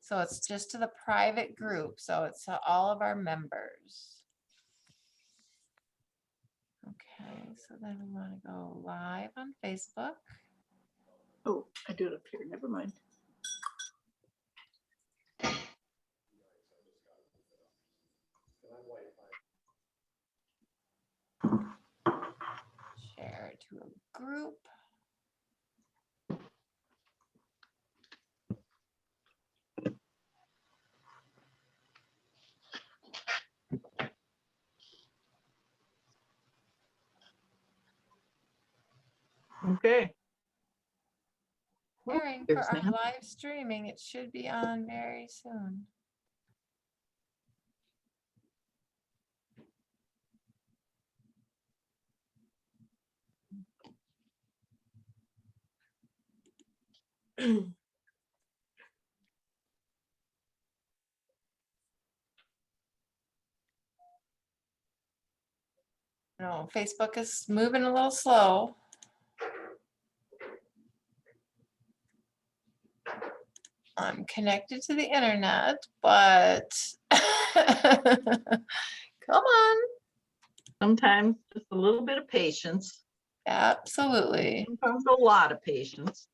So it's just to the private group. So it's to all of our members. Okay, so then we want to go live on Facebook. Oh, I do it up here. Never mind. Share to a group. Okay. Preparing for our live streaming. It should be on very soon. No, Facebook is moving a little slow. I'm connected to the internet, but come on. Sometimes just a little bit of patience. Absolutely. Sometimes a lot of patience.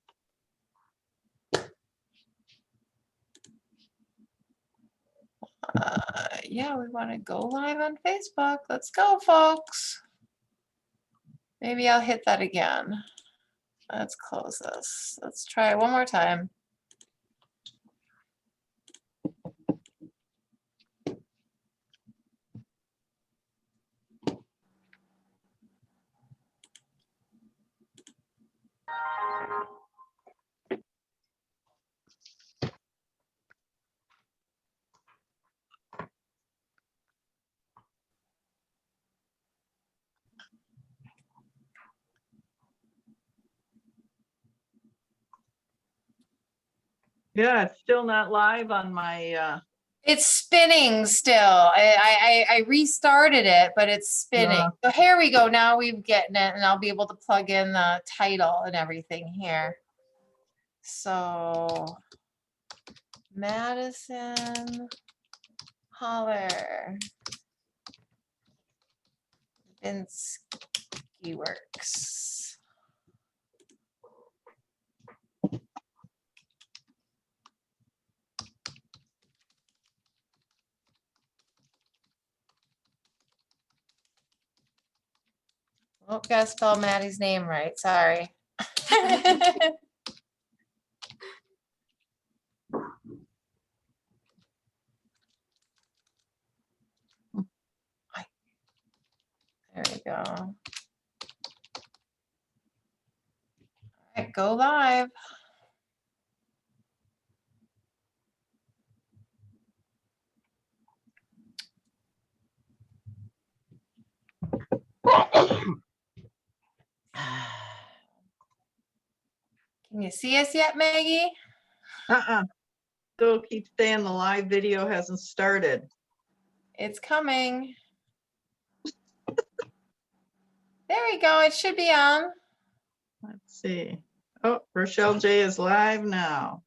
Yeah, we want to go live on Facebook. Let's go, folks. Maybe I'll hit that again. Let's close this. Let's try it one more time. Yeah, it's still not live on my It's spinning still. I restarted it, but it's spinning. So here we go. Now we've getting it, and I'll be able to plug in the title and everything here. So Madison Holler Vinsky Works. Oh, gotta spell Maddie's name right. Sorry. There we go. All right, go live. Can you see us yet, Maggie? Still keep saying the live video hasn't started. It's coming. There we go. It should be on. Let's see. Oh, Rochelle J is live now.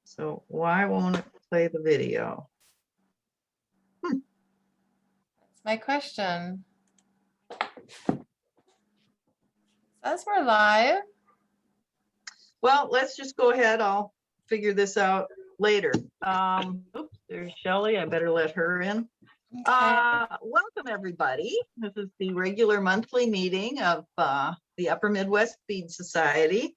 So why won't it play the video? That's my question. Says we're live. Well, let's just go ahead. I'll figure this out later. Oops, there's Shelley. I better let her in. Okay. Welcome, everybody. This is the regular monthly meeting of the Upper Midwest Feed Society.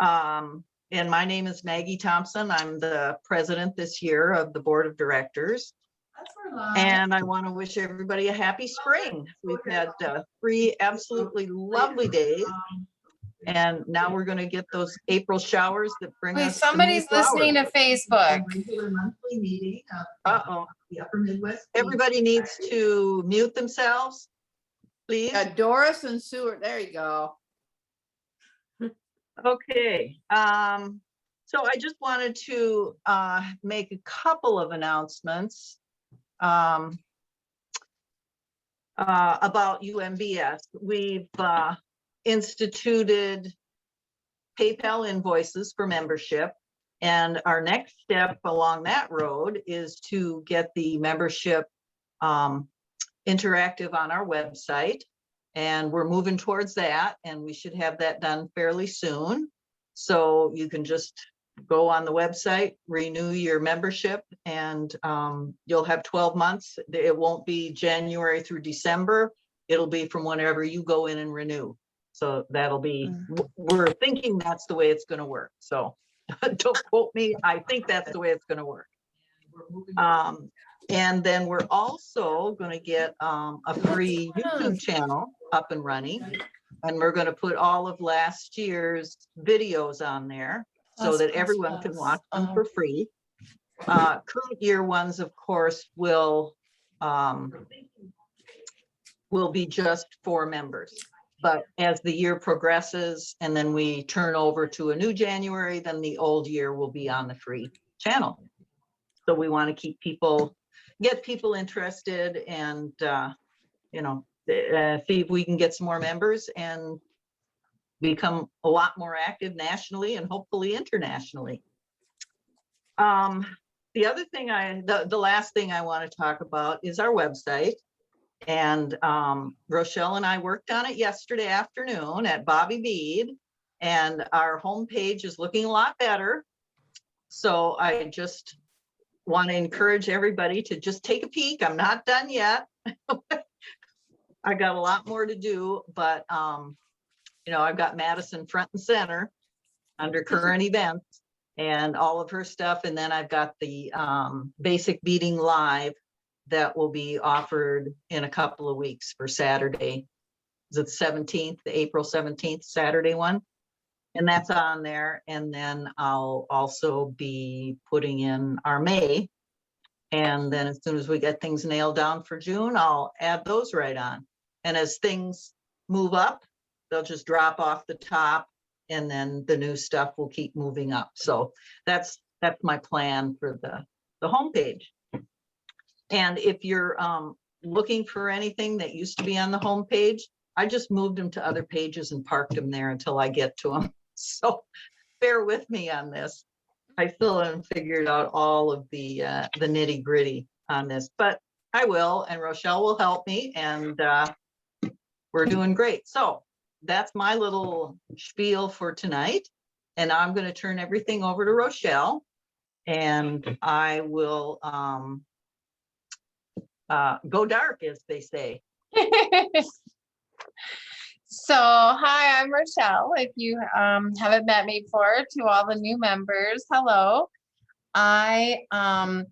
And my name is Maggie Thompson. I'm the president this year of the board of directors. And I want to wish everybody a happy spring. We've had 3 absolutely lovely days. And now we're going to get those April showers that bring Wait, us. somebody's listening to Facebook. Regular monthly meeting of the Upper Midwest. Everybody needs to mute themselves, please. Doris and Seward, there you go. Okay, so I just wanted to make a couple of announcements about UMBS. We've instituted PayPal invoices for membership. And our next step along that road is to get the membership interactive on our website. And we're moving towards that, and we should have that done fairly soon. So you can just go on the website, renew your membership, and you'll have 12 months. It won't be January through December. It'll be from whenever you go in and renew. So that'll be, we're thinking that's the way it's going to work. So don't quote me. I think that's the way it's going to work. And then we're also going to get a free YouTube channel up and running. And we're going to put all of last year's videos on there so that everyone can watch them for free. Current year ones, of course, will be just for members. But as the year progresses and then we turn over to a new January, then the old year will be on the free channel. So we want to keep people, get people interested, and you know, see if we can get some more members and become a lot more active nationally and hopefully internationally. The other thing the last thing I want to talk about is our website. And Rochelle and I worked on it yesterday afternoon at Bobby Bead, and our homepage is looking a lot better. So I just want to encourage everybody to just take a peek. I'm not done yet. I got a lot more to do, but you know, I've got Madison front and center under current events and all of her stuff. And then I've got the basic beading live that will be offered in a couple of weeks for Saturday. Is it the 17th, the April 17th, Saturday one? And that's on there. And then I'll also be putting in our May. And then as soon as we get things nailed down for June, I'll add those right on. And as things move up, they'll just drop off the top, and then the new stuff will keep moving up. So that's my plan for the homepage. And if you're looking for anything that used to be on the homepage, I just moved them to other pages and parked them there until I get to them. So bear with me on this. I still haven't figured out all of the nitty gritty on this, but I will, and Rochelle will help me, and we're doing great. So that's my little spiel for tonight. And I'm going to turn everything over to Rochelle, and I will go dark, as they say. So, hi, I'm Rochelle. If you haven't met me before, to all the new members, hello. I am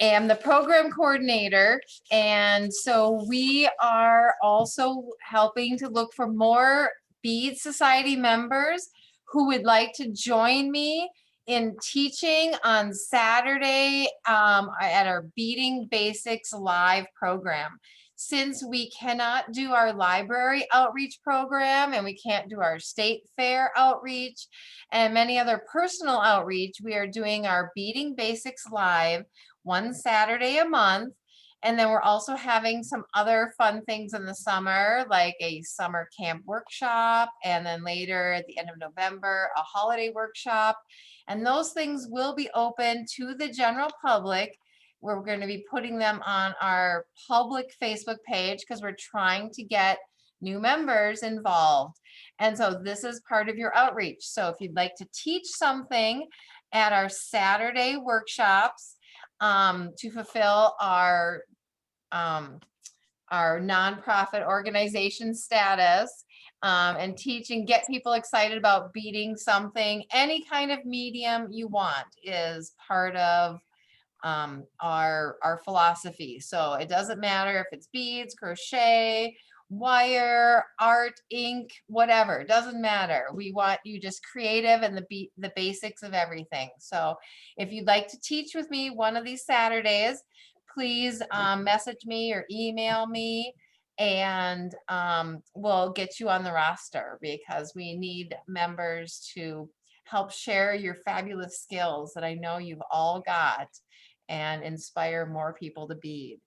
the program coordinator, and so we are also helping to look for more Bead Society members who would like to join me in teaching on Saturday at our Beading Basics Live program. Since we cannot do our library outreach program and we can't do our state fair outreach and many other personal outreach, we are doing our Beading Basics Live one Saturday a month. And then we're also having some other fun things in the summer, like a summer camp workshop, and then later at the end of November, a holiday workshop. And those things will be open to the general public. We're going to be putting them on our public Facebook page because we're trying to get new members involved. And so this is part of your outreach. So if you'd like to teach something at our Saturday workshops to fulfill our nonprofit organization status, and teach and get people excited about beading something, any kind of medium you want is part of our philosophy. So it doesn't matter if it's beads, crochet, wire, art, ink, whatever, it doesn't matter. We want you just creative and the basics of everything. So if you'd like to teach with me one of these Saturdays, please message me or email me, and we'll get you on the roster, because we need members to help share your fabulous skills that I know you've all got and inspire more people to bead.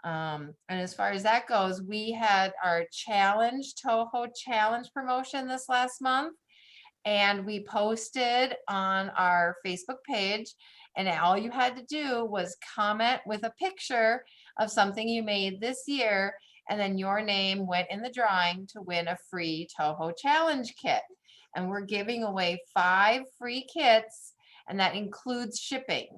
And as far as that goes, we had our challenge, Toho challenge promotion this last month. and we posted on our Facebook page, and all you had to do was comment with a picture of something you made this year, and then your name went in the drawing to win a free Toho Challenge kit. And we're giving away 5 free kits, and that includes shipping.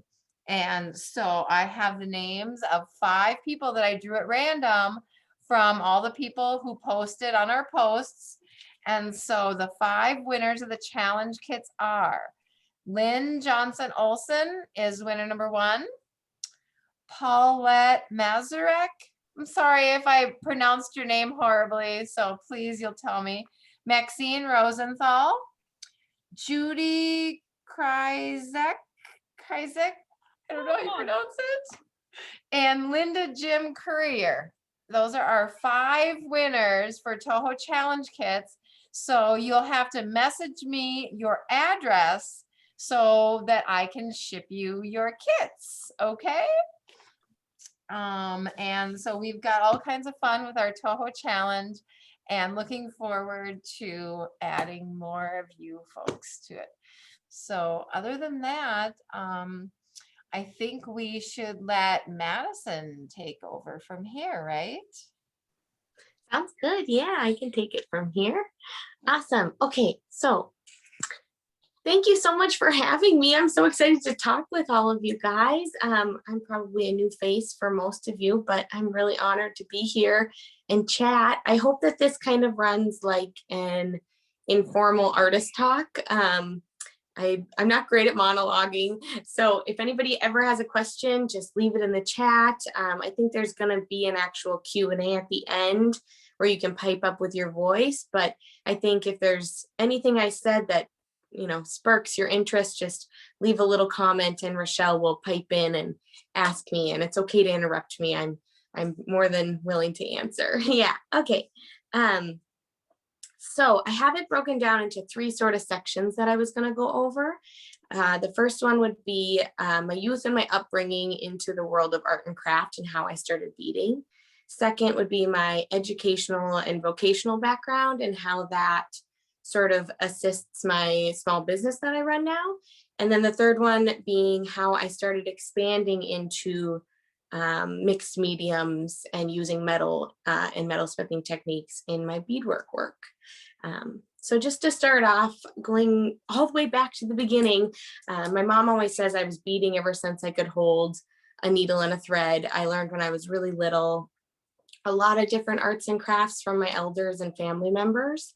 And so I have the names of 5 people that I drew at random from all the people who posted on our posts. And so the 5 winners of the challenge kits are Lynn Johnson Olson is winner number 1. Paulette Mazurek. I'm sorry if I pronounced your name horribly, so please you'll tell me. Maxine Rosenthal, Judy Kryzek, I don't know how you pronounce it, and Linda Jim Courier. Those are our 5 winners for Toho Challenge kits. So you'll have to message me your address so that I can ship you your kits, okay? And so we've got all kinds of fun with our Toho Challenge, and looking forward to adding more of you folks to it. So other than that, I think we should let Madison take over from here, right? Sounds good. Yeah, I can take it from here. Awesome. Okay, so thank you so much for having me. I'm so excited to talk with all of you guys. I'm probably a new face for most of you, but I'm really honored to be here and chat. I hope that this kind of runs like an informal artist talk. I'm not great at monologuing, so if anybody ever has a question, just leave it in the chat. I think there's going to be an actual Q&A at the end where you can pipe up with your voice, but I think if there's anything I said that sparks your interest, just leave a little comment and Rochelle will pipe in and ask me, and it's okay to interrupt me. I'm more than willing to answer. Yeah, okay. So I have it broken down into 3 sort of sections that I was going to go over. The first one would be my youth and my upbringing into the world of art and craft and how I started beading. Second would be my educational and vocational background and how that sort of assists my small business that I run now. And then the third one being how I started expanding into mixed mediums and using metal and metalsmithing techniques in my beadwork work. So just to start off, going all the way back to the beginning, my mom always says I was beading ever since I could hold a needle and a thread. I learned when I was really little a lot of different arts and crafts from my elders and family members.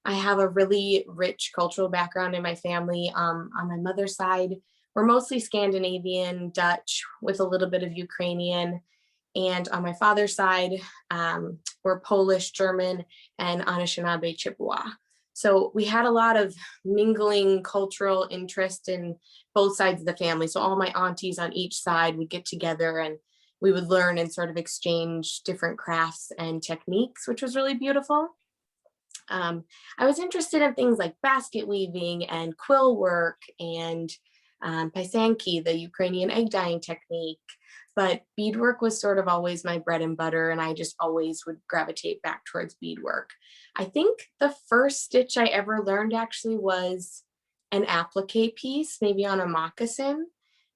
I have a really rich cultural background in my family. On my mother's side, we're mostly Scandinavian, Dutch, with a little bit of Ukrainian. And on my father's side, we're Polish, German, and Anishinaabe Chippewa. So we had a lot of mingling cultural interest in both sides of the family. So all my aunties on each side would get together and we would learn and sort of exchange different crafts and techniques, which was really beautiful. I was interested in things like basket weaving and quill work and pisanki, the Ukrainian egg dyeing technique, but beadwork was sort of always my bread and butter, and I just always would gravitate back towards beadwork. I think the first stitch I ever learned actually was an applique piece, maybe on a moccasin.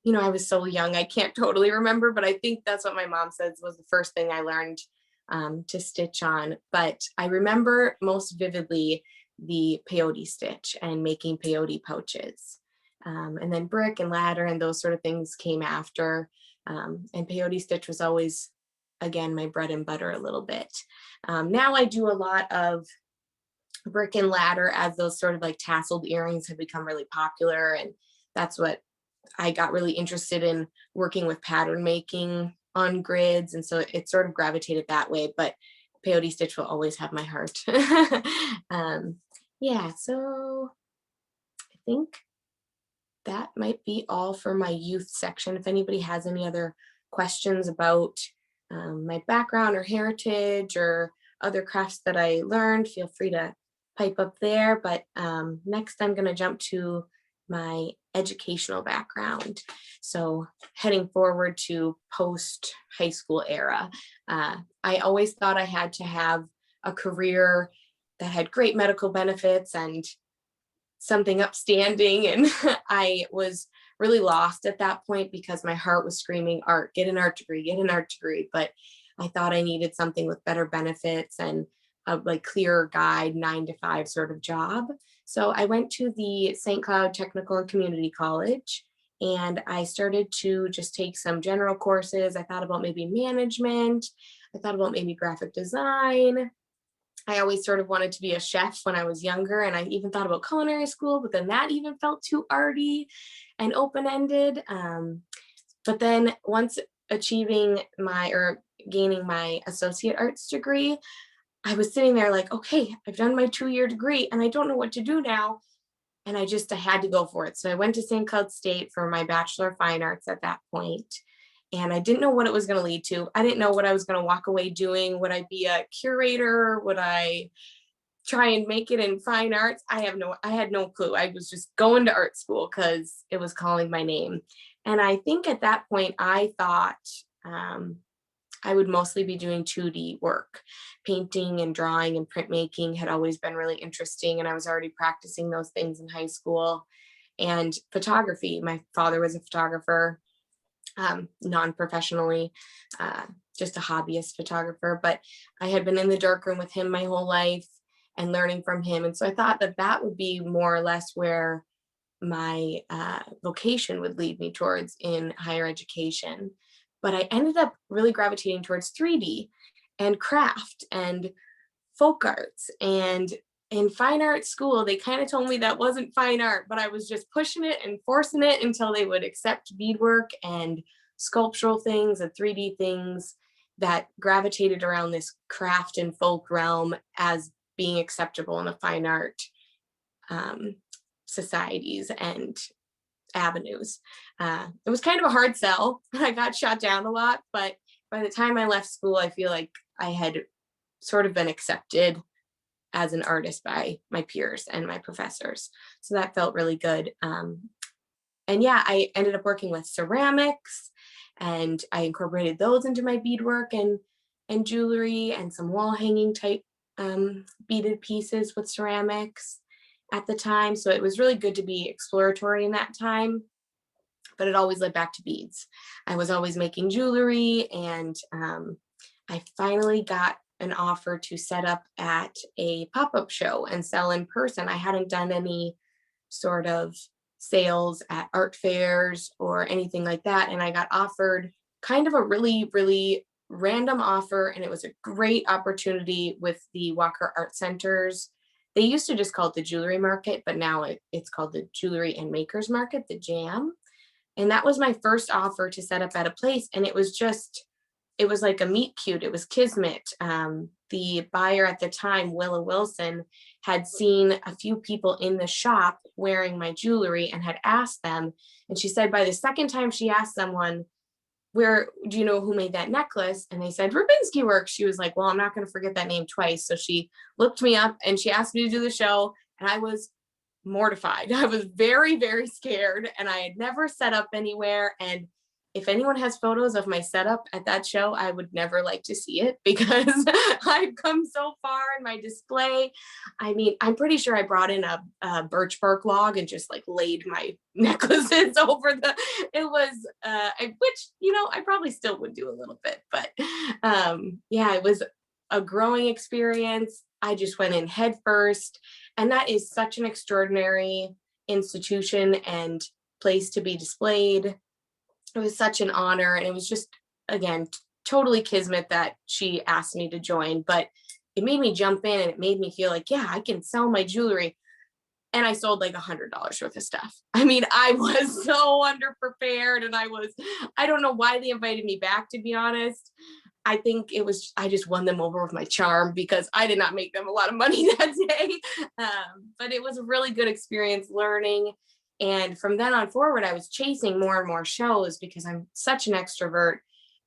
I was so young, I can't totally remember, but I think that's what my mom says was the first thing I learned to stitch on. But I remember most vividly the peyote stitch and making peyote pouches. And then brick and ladder and those sort of things came after. And peyote stitch was always, again, my bread and butter a little bit. Now I do a lot of brick and ladder as those sort of like tasseled earrings have become really popular. And that's what I got really interested in, working with pattern making on grids. And so it sort of gravitated that way, but peyote stitch will always have my heart. Yeah, so I think that might be all for my youth section. If anybody has any other questions about my background or heritage or other crafts that I learned, feel free to pipe up there. But next I'm going to jump to my educational background. So heading forward to post high school era, I always thought I had to have a career that had great medical benefits and something upstanding. And I was really lost at that point because my heart was screaming art, get an art degree, get an art degree. But I thought I needed something with better benefits and a like clearer guide 9 to 5 sort of job. So I went to the St. Cloud Technical and Community College, and I started to just take some general courses. I thought about maybe management. I thought about maybe graphic design. I always sort of wanted to be a chef when I was younger, and I even thought about culinary school, but then that even felt too arty and open-ended. But then once achieving gaining my associate arts degree, I was sitting there like, okay, I've done my 2-year degree and I don't know what to do now. And I had to go for it. So I went to St. Cloud State for my Bachelor of Fine Arts at that point. And I didn't know what it was going to lead to. I didn't know what I was going to walk away doing. Would I be a curator? Would I try and make it in fine arts? I had no clue. I was just going to art school because it was calling my name. And I think at that point, I thought I would mostly be doing 2D work. Painting and drawing and printmaking had always been really interesting. And I was already practicing those things in high school. And photography, my father was a photographer, non-professionally, just a hobbyist photographer. But I had been in the darkroom with him my whole life and learning from him. And so I thought that would be more or less where my vocation would lead me towards in higher education. But I ended up really gravitating towards 3D and craft and folk arts. And in fine art school, they kind of told me that wasn't fine art, but I was just pushing it and forcing it until they would accept beadwork and sculptural things and 3D things that gravitated around this craft and folk realm as being acceptable in the fine art societies and avenues. It was kind of a hard sell. I got shot down a lot, but by the time I left school, I feel like I had sort of been accepted as an artist by my peers and my professors. So that felt really good. And yeah, I ended up working with ceramics, and I incorporated those into my beadwork and jewelry and some wall hanging type beaded pieces with ceramics at the time. So it was really good to be exploratory in that time, but it always led back to beads. I was always making jewelry, and I finally got an offer to set up at a pop-up show and sell in person. I hadn't done any sort of sales at art fairs or anything like that. And I got offered kind of a really, really random offer. And it was a great opportunity with the Walker Art Centers. They used to just call it the Jewelry Market, but now it's called the Jewelry and Makers Market, the JAM. And that was my first offer to set up at a place. And it was like a meet cute. It was kismet. The buyer at the time, Willa Wilson, had seen a few people in the shop wearing my jewelry and had asked them. And she said by the second time she asked someone, where do you know who made that necklace? And they said Rubinsky Works. She was like, well, I'm not going to forget that name twice. So she looked me up and she asked me to do the show. And I was mortified. I was very, very scared, and I had never set up anywhere. And if anyone has photos of my setup at that show, I would never like to see it because I've come so far in my display. I mean, I'm pretty sure I brought in a birch bark log and just like laid my necklaces over which, I probably still would do a little bit, but yeah, it was a growing experience. I just went in head first, and that is such an extraordinary institution and place to be displayed. It was such an honor, and it was just, again, totally kismet that she asked me to join, but it made me jump in, and it made me feel like, yeah, I can sell my jewelry. And I sold like $100 worth of stuff. I mean, I was so underprepared, and I don't know why they invited me back, to be honest. I think I just won them over with my charm because I did not make them a lot of money that day. But it was a really good experience learning. And from then on forward, I was chasing more and more shows because I'm such an extrovert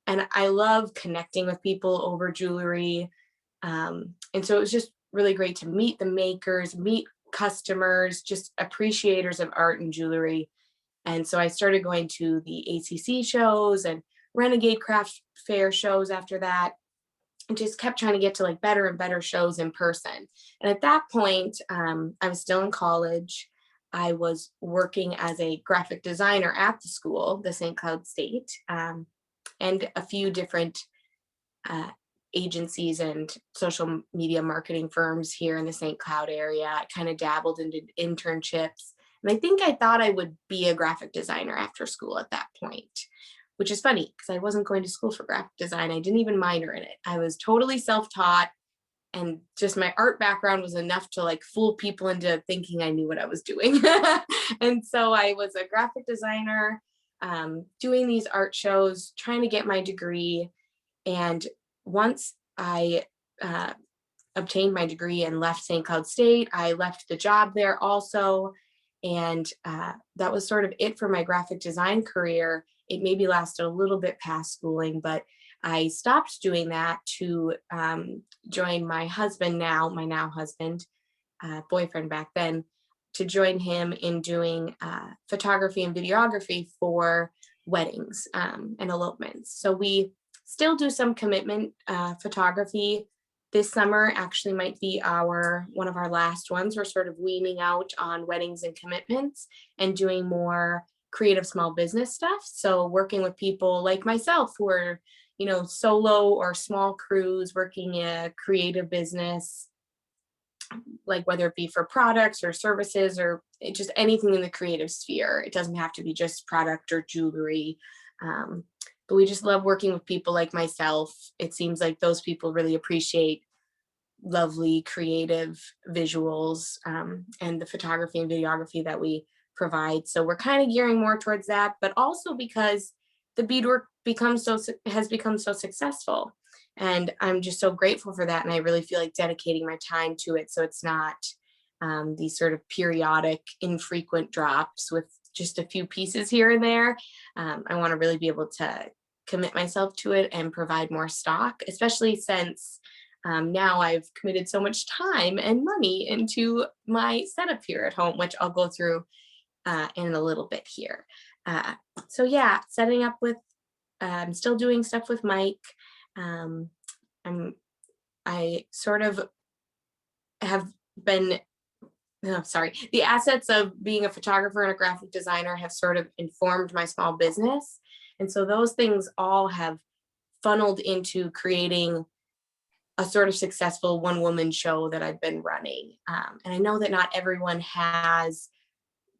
and I love connecting with people over jewelry. And so it was just really great to meet the makers, meet customers, just appreciators of art and jewelry. And so I started going to the ACC shows and Renegade Craft Fair shows after that, and just kept trying to get to like better and better shows in person. And at that point, I was still in college. I was working as a graphic designer at the school, the St. Cloud State, and a few different agencies and social media marketing firms here in the St. Cloud area. I kind of dabbled into internships. And I think I thought I would be a graphic designer after school at that point, which is funny because I wasn't going to school for graphic design. I didn't even minor in it. I was totally self-taught, and just my art background was enough to like fool people into thinking I knew what I was doing. And so I was a graphic designer, doing these art shows, trying to get my degree. And once I obtained my degree and left St. Cloud State, I left the job there also. And that was sort of it for my graphic design career. It maybe lasted a little bit past schooling, but I stopped doing that to join my husband now, my now husband, boyfriend back then, to join him in doing photography and videography for weddings and elopements. So we still do some commitment photography. This summer actually might be one of our last ones. We're sort of weaning out on weddings and commitments and doing more creative small business stuff. So working with people like myself who are, solo or small crews working a creative business, like whether it be for products or services or just anything in the creative sphere. It doesn't have to be just product or jewelry. But we just love working with people like myself. It seems like those people really appreciate lovely creative visuals and the photography and videography that we provide. So we're kind of gearing more towards that, but also because the beadwork has become so successful. And I'm just so grateful for that. And I really feel like dedicating my time to it. So it's not these sort of periodic, infrequent drops with just a few pieces here and there. I want to really be able to commit myself to it and provide more stock, especially since now I've committed so much time and money into my setup here at home, which I'll go through in a little bit here. So yeah, setting up with, I'm still doing stuff with Mike. I sort of have been, the assets of being a photographer and a graphic designer have sort of informed my small business. And so those things all have funneled into creating a sort of successful one-woman show that I've been running. And I know that not everyone has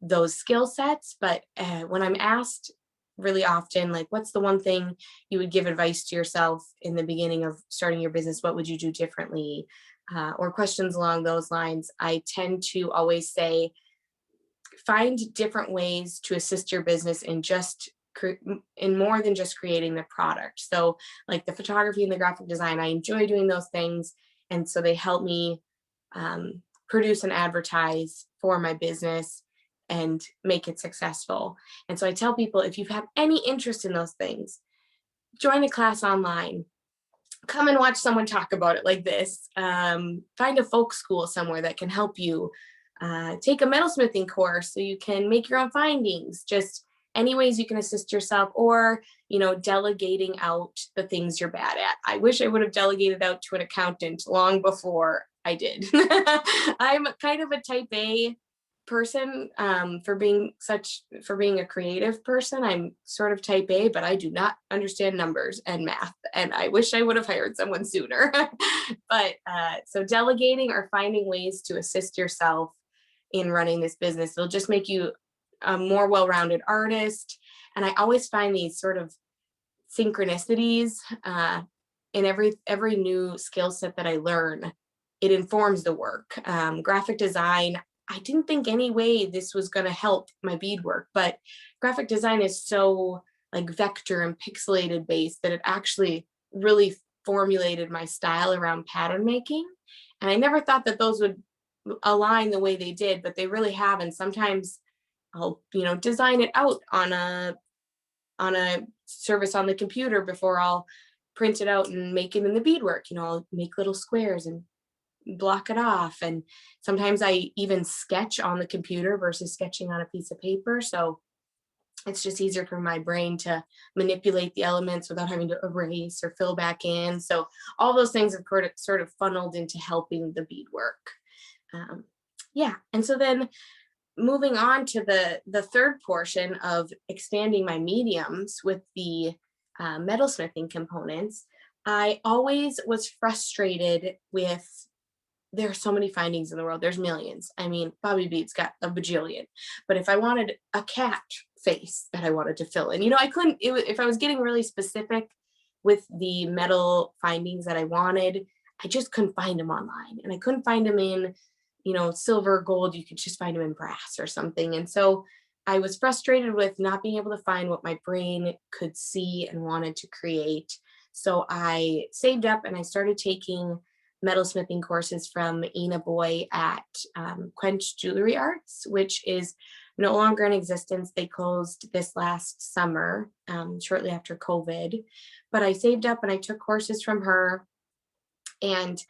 those skill sets, but when I'm asked really often, like, what's the one thing you would give advice to yourself in the beginning of starting your business? What would you do differently? Or questions along those lines, I tend to always say, find different ways to assist your business in more than just creating the product. So like the photography and the graphic design, I enjoy doing those things. And so they help me produce and advertise for my business and make it successful. And so I tell people, if you have any interest in those things, join a class online, come and watch someone talk about it like this, find a folk school somewhere that can help you, take a metalsmithing course so you can make your own findings, just any ways you can assist yourself, or, delegating out the things you're bad at. I wish I would have delegated out to an accountant long before I did. I'm kind of a type A person for being a creative person. I'm sort of type A, but I do not understand numbers and math, and I wish I would have hired someone sooner. But so delegating or finding ways to assist yourself in running this business will just make you a more well-rounded artist. And I always find these sort of synchronicities in every new skill set that I learn. It informs the work. Graphic design, I didn't think any way this was going to help my beadwork, but graphic design is so like vector and pixelated based that it actually really formulated my style around pattern making. And I never thought that those would align the way they did, but they really have. And sometimes I'll, design it out on a service on the computer before I'll print it out and make it in the beadwork. I'll make little squares and block it off. And sometimes I even sketch on the computer versus sketching on a piece of paper. So it's just easier for my brain to manipulate the elements without having to erase or fill back in. So all those things have sort of funneled into helping the beadwork. Yeah. And so then moving on to the third portion of expanding my mediums with the metalsmithing components, I always was frustrated with, there are so many findings in the world. There's millions. I mean, Bobby Beat's got a bajillion, but if I wanted a cat face that I wanted to fill in, I couldn't, if I was getting really specific with the metal findings that I wanted, I just couldn't find them online, and I couldn't find them in, silver, gold. You could just find them in brass or something. And so I was frustrated with not being able to find what my brain could see and wanted to create. So I saved up and I started taking metalsmithing courses from Ina Boy at Quench Jewelry Arts, which is no longer in existence. They closed this last summer, shortly after COVID. But I saved up and I took courses from her, and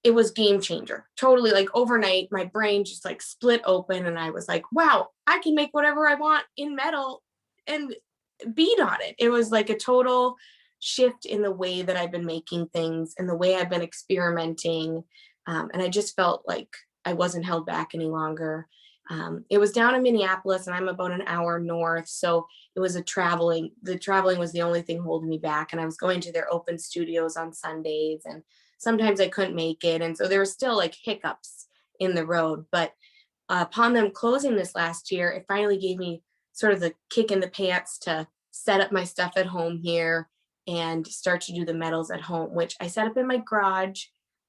it was game changer. Totally, like overnight, my brain just like split open, and I was like, wow, I can make whatever I want in metal and bead on it. It was like a total shift in the way that I've been making things and the way I've been experimenting. And I just felt like I wasn't held back any longer. It was down in Minneapolis, and I'm about an hour north. So it was the traveling was the only thing holding me back. And I was going to their open studios on Sundays, and sometimes I couldn't make it. And so there were still like hiccups in the road, but upon them closing this last year, it finally gave me sort of the kick in the pants to set up my stuff at home here and start to do the metals at home, which I set up in my garage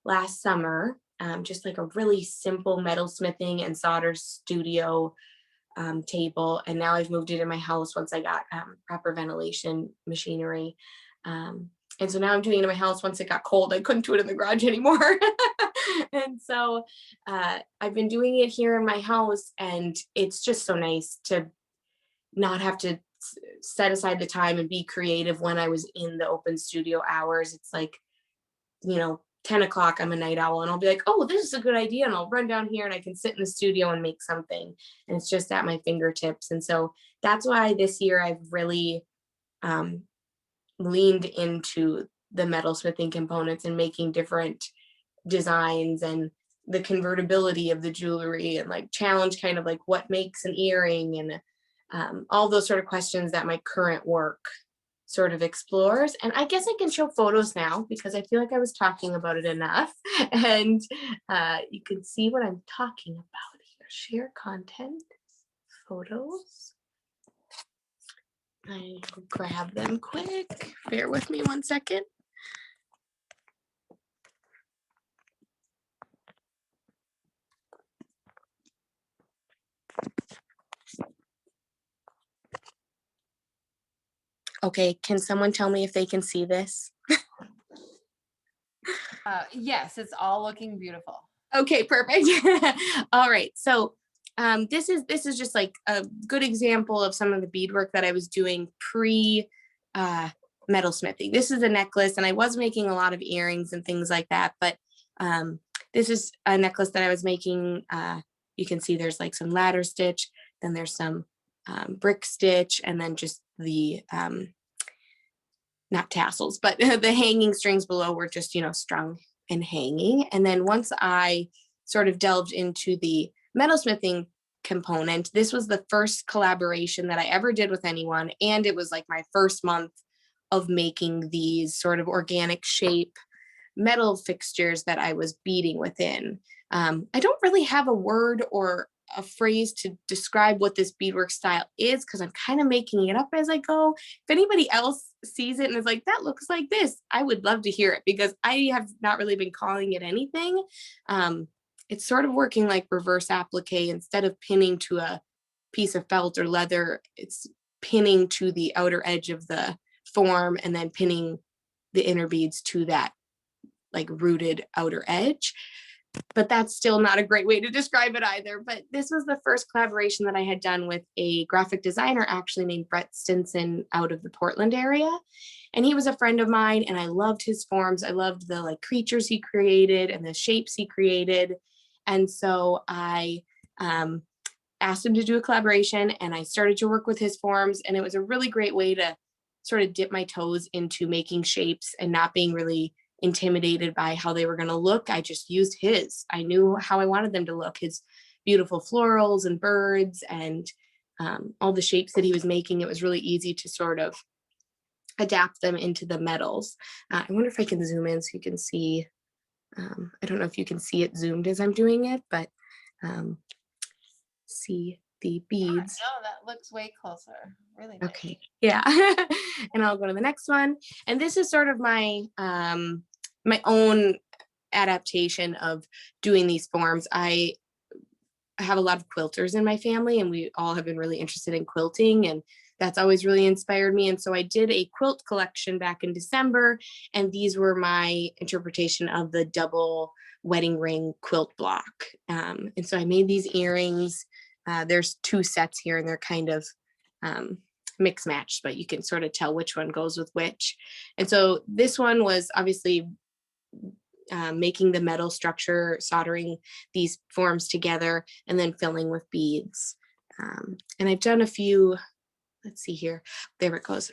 last summer, just like a really simple metalsmithing and solder studio table. And now I've moved it in my house once I got proper ventilation machinery. And so now I'm doing it in my house. Once it got cold, I couldn't do it in the garage anymore. And so I've been doing it here in my house, and it's just so nice to not have to set aside the time and be creative when I was in the open studio hours. It's like, 10 o'clock, I'm a night owl, and I'll be like, oh, this is a good idea. And I'll run down here and I can sit in the studio and make something. And it's just at my fingertips. And so that's why this year I've really leaned into the metalsmithing components and making different designs and the convertibility of the jewelry, and like challenge kind of like what makes an earring, and all those sort of questions that my current work sort of explores. And I guess I can show photos now because I feel like I was talking about it enough, and you can see what I'm talking about here. Share content, photos. I will grab them quick. Bear with me one second. Okay, can someone tell me if they can see this? Yes, it's all looking beautiful. Okay, perfect. All right, so this is just like a good example of some of the beadwork that I was doing pre metalsmithing. This is a necklace, and I was making a lot of earrings and things like that, but this is a necklace that I was making. You can see there's like some ladder stitch, then there's some brick stitch, and then just the not tassels, but the hanging strings below were just, strung and hanging. And then once I sort of delved into the metalsmithing component, this was the first collaboration that I ever did with anyone. And it was like my first month of making these sort of organic shape metal fixtures that I was beading within. I don't really have a word or a phrase to describe what this beadwork style is, because I'm kind of making it up as I go. If anybody else sees it and is like, that looks like this, I would love to hear it, because I have not really been calling it anything. It's sort of working like reverse applique. Instead of pinning to a piece of felt or leather, it's pinning to the outer edge of the form and then pinning the inner beads to that like rooted outer edge. But that's still not a great way to describe it either. But this was the first collaboration that I had done with a graphic designer actually named Brett Stinson out of the Portland area. And he was a friend of mine, and I loved his forms. I loved the like creatures he created and the shapes he created. And so I asked him to do a collaboration, and I started to work with his forms. And it was a really great way to sort of dip my toes into making shapes and not being really intimidated by how they were going to look. I just used his. I knew how I wanted them to look. His beautiful florals and birds and all the shapes that he was making. It was really easy to sort of adapt them into the metals. I wonder if I can zoom in so you can see. I don't know if you can see it zoomed as I'm doing it, but see the beads. No, that looks way closer. Really nice. Okay, yeah. And I'll go to the next one. And this is sort of my my own adaptation of doing these forms. I have a lot of quilters in my family, and we all have been really interested in quilting, and that's always really inspired me. And so I did a quilt collection back in December, and these were my interpretation of the double wedding ring quilt block. And so I made these earrings. There's 2 sets here, and they're kind of mix matched, but you can sort of tell which one goes with which. And so this one was obviously making the metal structure, soldering these forms together, and then filling with beads. And I've done a few, let's see here, there it goes,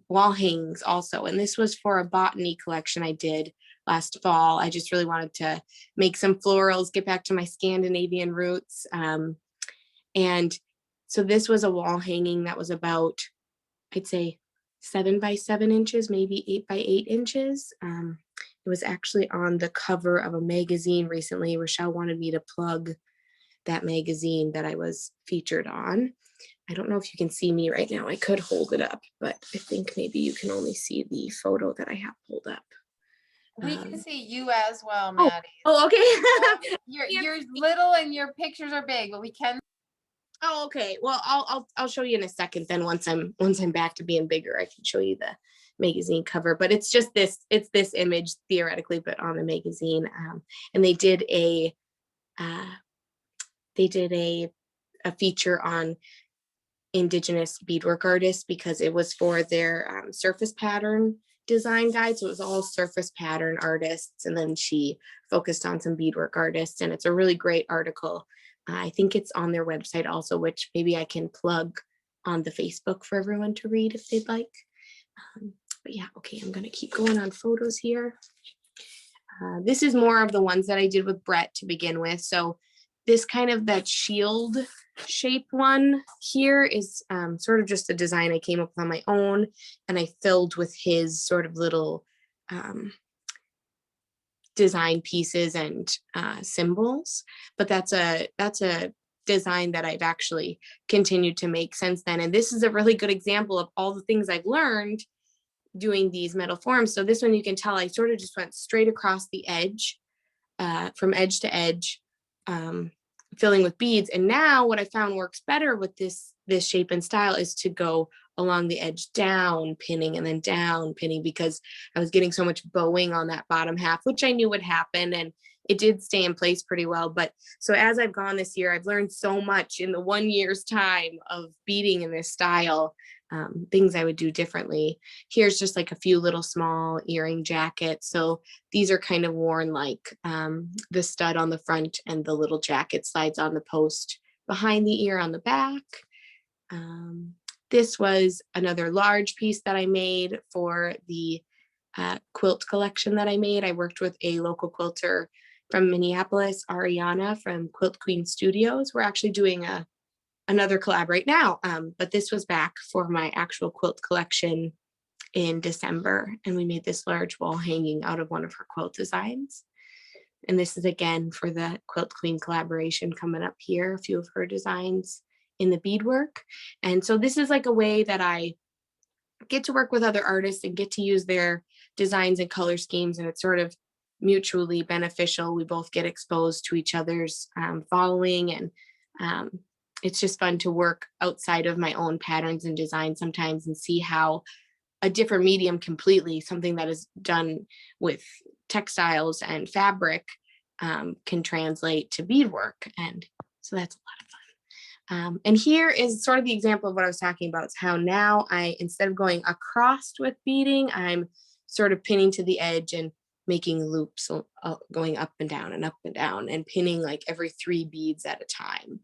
wall hangings also. And this was for a botany collection I did last fall. I just really wanted to make some florals, get back to my Scandinavian roots. And so this was a wall hanging that was about, I'd say 7 by 7 inches, maybe 8 by 8 inches. It was actually on the cover of a magazine recently. Rochelle wanted me to plug that magazine that I was featured on. I don't know if you can see me right now. I could hold it up, but I think maybe you can only see the photo that I have pulled up. We can see you as well, Oh, Maddie. Oh, okay. You're little and your pictures are big, but we can. Oh, okay. Well, I'll show you in a second. Then once I'm back to being bigger, I can show you the magazine cover. But it's just this. It's this image theoretically, but on the magazine. And they did a feature on Indigenous beadwork artists because it was for their surface pattern design guide. So it was all surface pattern artists, and then she focused on some beadwork artists. And it's a really great article. I think it's on their website also, which maybe I can plug on the Facebook for everyone to read if they'd like. But yeah, okay, I'm gonna keep going on photos here. This is more of the ones that I did with Brett to begin with. So this kind of that shield shape one here is sort of just a design I came up with on my own, and I filled with his sort of little design pieces and symbols. But that's a design that I've actually continued to make since then. And this is a really good example of all the things I've learned doing these metal forms. So this one, you can tell I sort of just went straight across the edge, from edge to edge, filling with beads. And now what I found works better with this shape and style is to go along the edge, down pinning, and then down pinning, because I was getting so much bowing on that bottom half, which I knew would happen, and it did stay in place pretty well. But so as I've gone this year, I've learned so much in the 1 year's time of beading in this style, things I would do differently. Here's just like a few little small earring jackets. So these are kind of worn like the stud on the front, and the little jacket slides on the post behind the ear on the back. This was another large piece that I made for the quilt collection that I made. I worked with a local quilter from Minneapolis, Ariana from Quilt Queen Studios. We're actually doing another collab right now, but this was back for my actual quilt collection in December, and we made this large wall hanging out of one of her quilt designs. And this is again for the Quilt Queen collaboration coming up here, a few of her designs in the beadwork. And so this is like a way that I get to work with other artists and get to use their designs and color schemes, and it's sort of mutually beneficial. We both get exposed to each other's following, and it's just fun to work outside of my own patterns and design sometimes and see how a different medium completely, something that is done with textiles and fabric, can translate to beadwork. And so that's a lot of fun. And here is sort of the example of what I was talking about. It's how now instead of going across with beading, I'm sort of pinning to the edge and making loops, going up and down and pinning like every 3 beads at a time,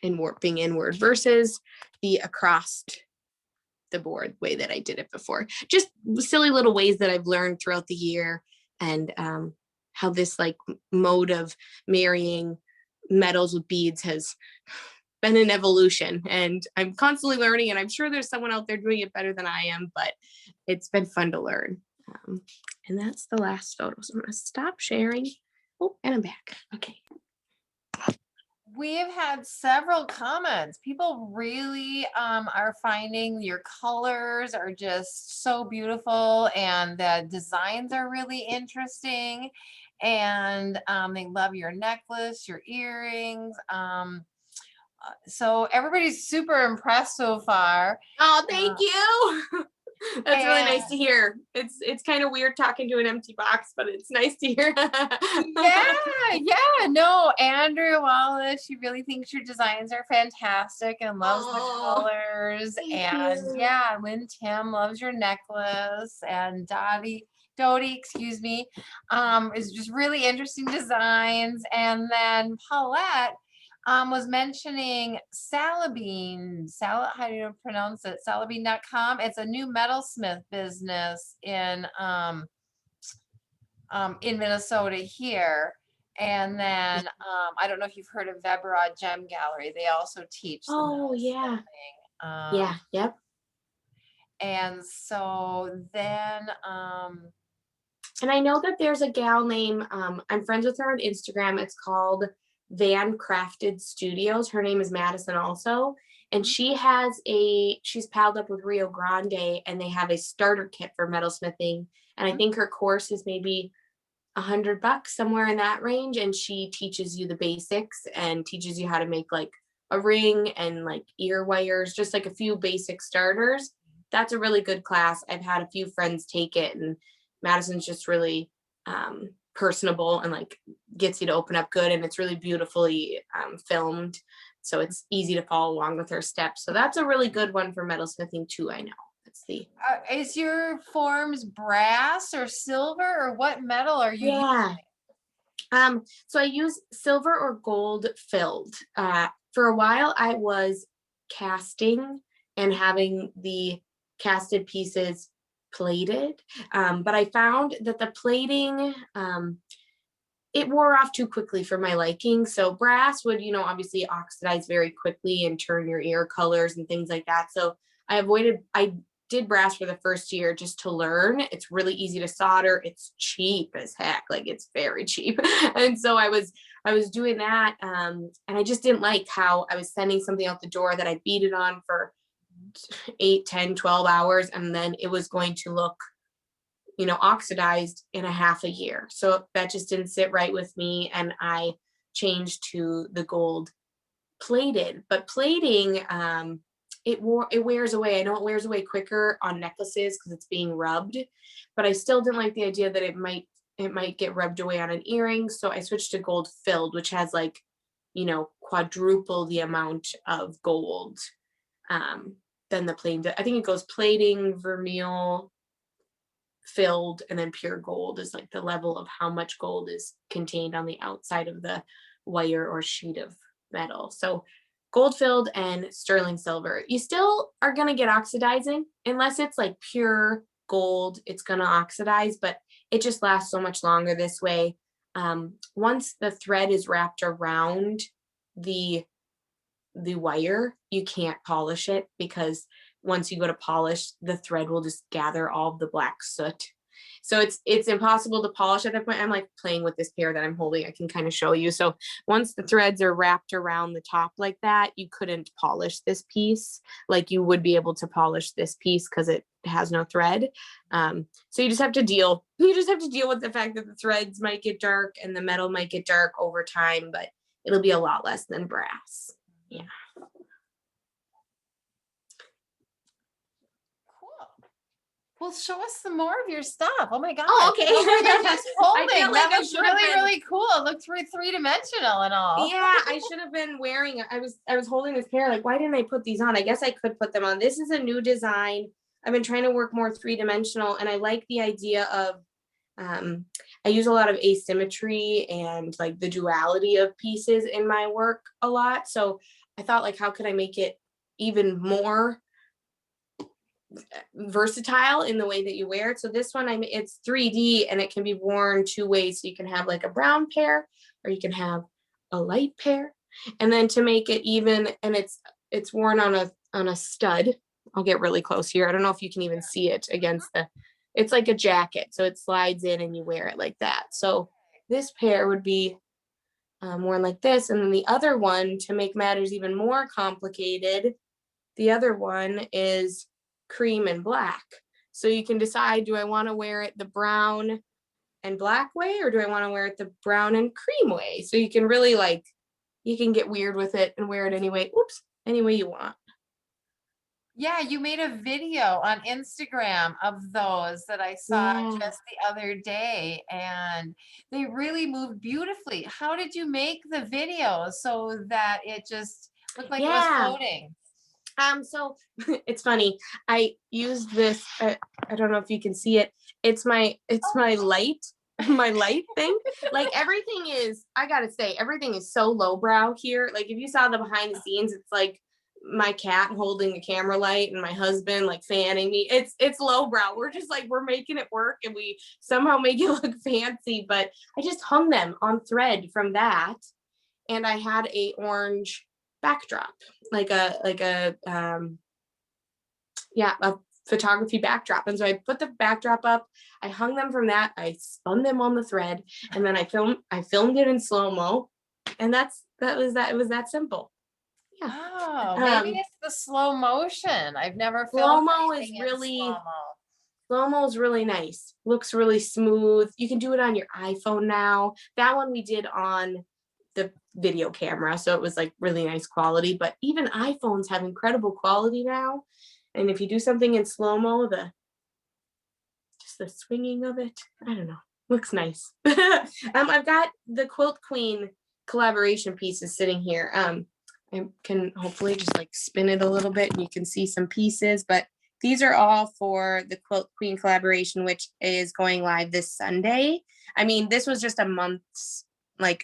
and warping inward versus the across the board way that I did it before. Just silly little ways that I've learned throughout the year, and how this like mode of marrying metals with beads has been an evolution, and I'm constantly learning, and I'm sure there's someone out there doing it better than I am, but it's been fun to learn. And that's the last photo. So I'm gonna stop sharing. Oh, and I'm back. Okay. We have had several comments. People really are finding your colors are just so beautiful, and the designs are really interesting, and they love your necklace, your earrings. So everybody's super impressed so far. Oh, thank you. That's really nice And- to hear. It's kind of weird talking to an empty box, but it's nice to hear. Yeah, no, Andrea Wallace, she really thinks your designs are fantastic and loves the Oh, colors. thank And you. yeah, Lynn Tim loves your necklace, and Dodie, excuse me, is just really interesting designs. And then Paulette was mentioning Salabine, how do you pronounce it? Salabine.com. It's a new metalsmith business in Minnesota here. And then I don't know if you've heard of Weberod Gem Gallery. They also teach the Oh, yeah. metalsmithing. Yeah, yep. And so then And I know that there's a gal named, I'm friends with her on Instagram. It's called Van Crafted Studios. Her name is Madison also. And she's palled up with Rio Grande, and they have a starter kit for metalsmithing. And I think her course is maybe $100, somewhere in that range. And she teaches you the basics and teaches you how to make like a ring and like ear wires, just like a few basic starters. That's a really good class. I've had a few friends take it, and Madison's just really personable and like gets you to open up good, and it's really beautifully filmed, so it's easy to follow along with her steps. So that's a really good one for metalsmithing too. I know. Let's see. is your forms brass or silver, or what metal are you Yeah. using? So I use silver or gold filled. For a while I was casting and having the casted pieces plated, but I found that the plating, it wore off too quickly for my liking. So brass would, obviously oxidize very quickly and turn your ear colors and things like that. So I did brass for the first year just to learn. It's really easy to solder. It's cheap as heck. Like, it's very cheap. And so I was doing that. And I just didn't like how I was sending something out the door that I beat it on for 8, 10, 12 hours. And then it was going to look, oxidized in a half a year. So that just didn't sit right with me. And I changed to the gold plated. But plating, it wears away. I know it wears away quicker on necklaces because it's being rubbed, but I still didn't like the idea that it might get rubbed away on an earring. So I switched to gold filled, which has like, quadruple the amount of gold than the plain. I think it goes plating, vermeil, filled, and then pure gold is like the level of how much gold is contained on the outside of the wire or sheet of metal. So gold filled and sterling silver. You still are going to get oxidizing unless it's like pure gold. It's going to oxidize, but it just lasts so much longer this way. Once the thread is wrapped around the wire, you can't polish it, because once you go to polish, the thread will just gather all of the black soot. So it's impossible to polish at that point. I'm like playing with this pair that I'm holding. I can kind of show you. So once the threads are wrapped around the top like that, you couldn't polish this piece like you would be able to polish this piece because it has no thread. So you just have to deal with the fact that the threads might get dark and the metal might get dark over time, but it'll be a lot less than brass. Yeah. Well, show us some more of your stuff. Oh my God. Oh, okay. You're just holding. feel like That I looks should have really, been- really cool. It looked three-dimensional and all. Yeah, I should have been wearing, I was holding this pair, like, why didn't I put these on? I guess I could put them on. This is a new design. I've been trying to work more three-dimensional, and I like the idea of, I use a lot of asymmetry and like the duality of pieces in my work a lot. So I thought, like, how could I make it even more versatile in the way that you wear it? So this one, it's 3D and it can be worn two ways. So you can have like a brown pair, or you can have a light pair, and then to make it even, and it's worn on a stud. I'll get really close here. I don't know if you can even see it against it's like a jacket, so it slides in and you wear it like that. So this pair would be worn like this, and then the other one, to make matters even more complicated, the other one is cream and black. So you can decide, do I want to wear it the brown and black way, or do I want to wear it the brown and cream way? So you can really you can get weird with it and wear it any way you want. Yeah, you made a video on Instagram of those that I saw Yeah. just the other day, and they really moved beautifully. How did you make the video so that it just looked like it was Yeah. floating? So it's funny. I used this. I don't know if you can see it. It's my light, my light thing. Like everything is. I gotta say, everything is so lowbrow here. Like if you saw the behind the scenes, it's like my cat holding the camera light and my husband like fanning me. It's lowbrow. We're just like, we're making it work and we somehow make it look fancy. But I just hung them on thread from that, and I had a orange backdrop, like a photography backdrop. And so I put the backdrop up, I hung them from that, I spun them on the thread, and then I filmed it in slow-mo. And it was that simple. Yeah. Oh, maybe it's the slow motion. I've never filmed Slow-mo is anything in really slow-mo. slow-mo is really nice. Looks really smooth. You can do it on your iPhone now. That one we did on the video camera, so it was like really nice quality. But even iPhones have incredible quality now. And if you do something in slow-mo, just the swinging of it, I don't know, looks nice. I've got the Quilt Queen collaboration pieces sitting here. I can hopefully just like spin it a little bit and you can see some pieces, but these are all for the Quilt Queen collaboration, which is going live this Sunday. I mean, this was just I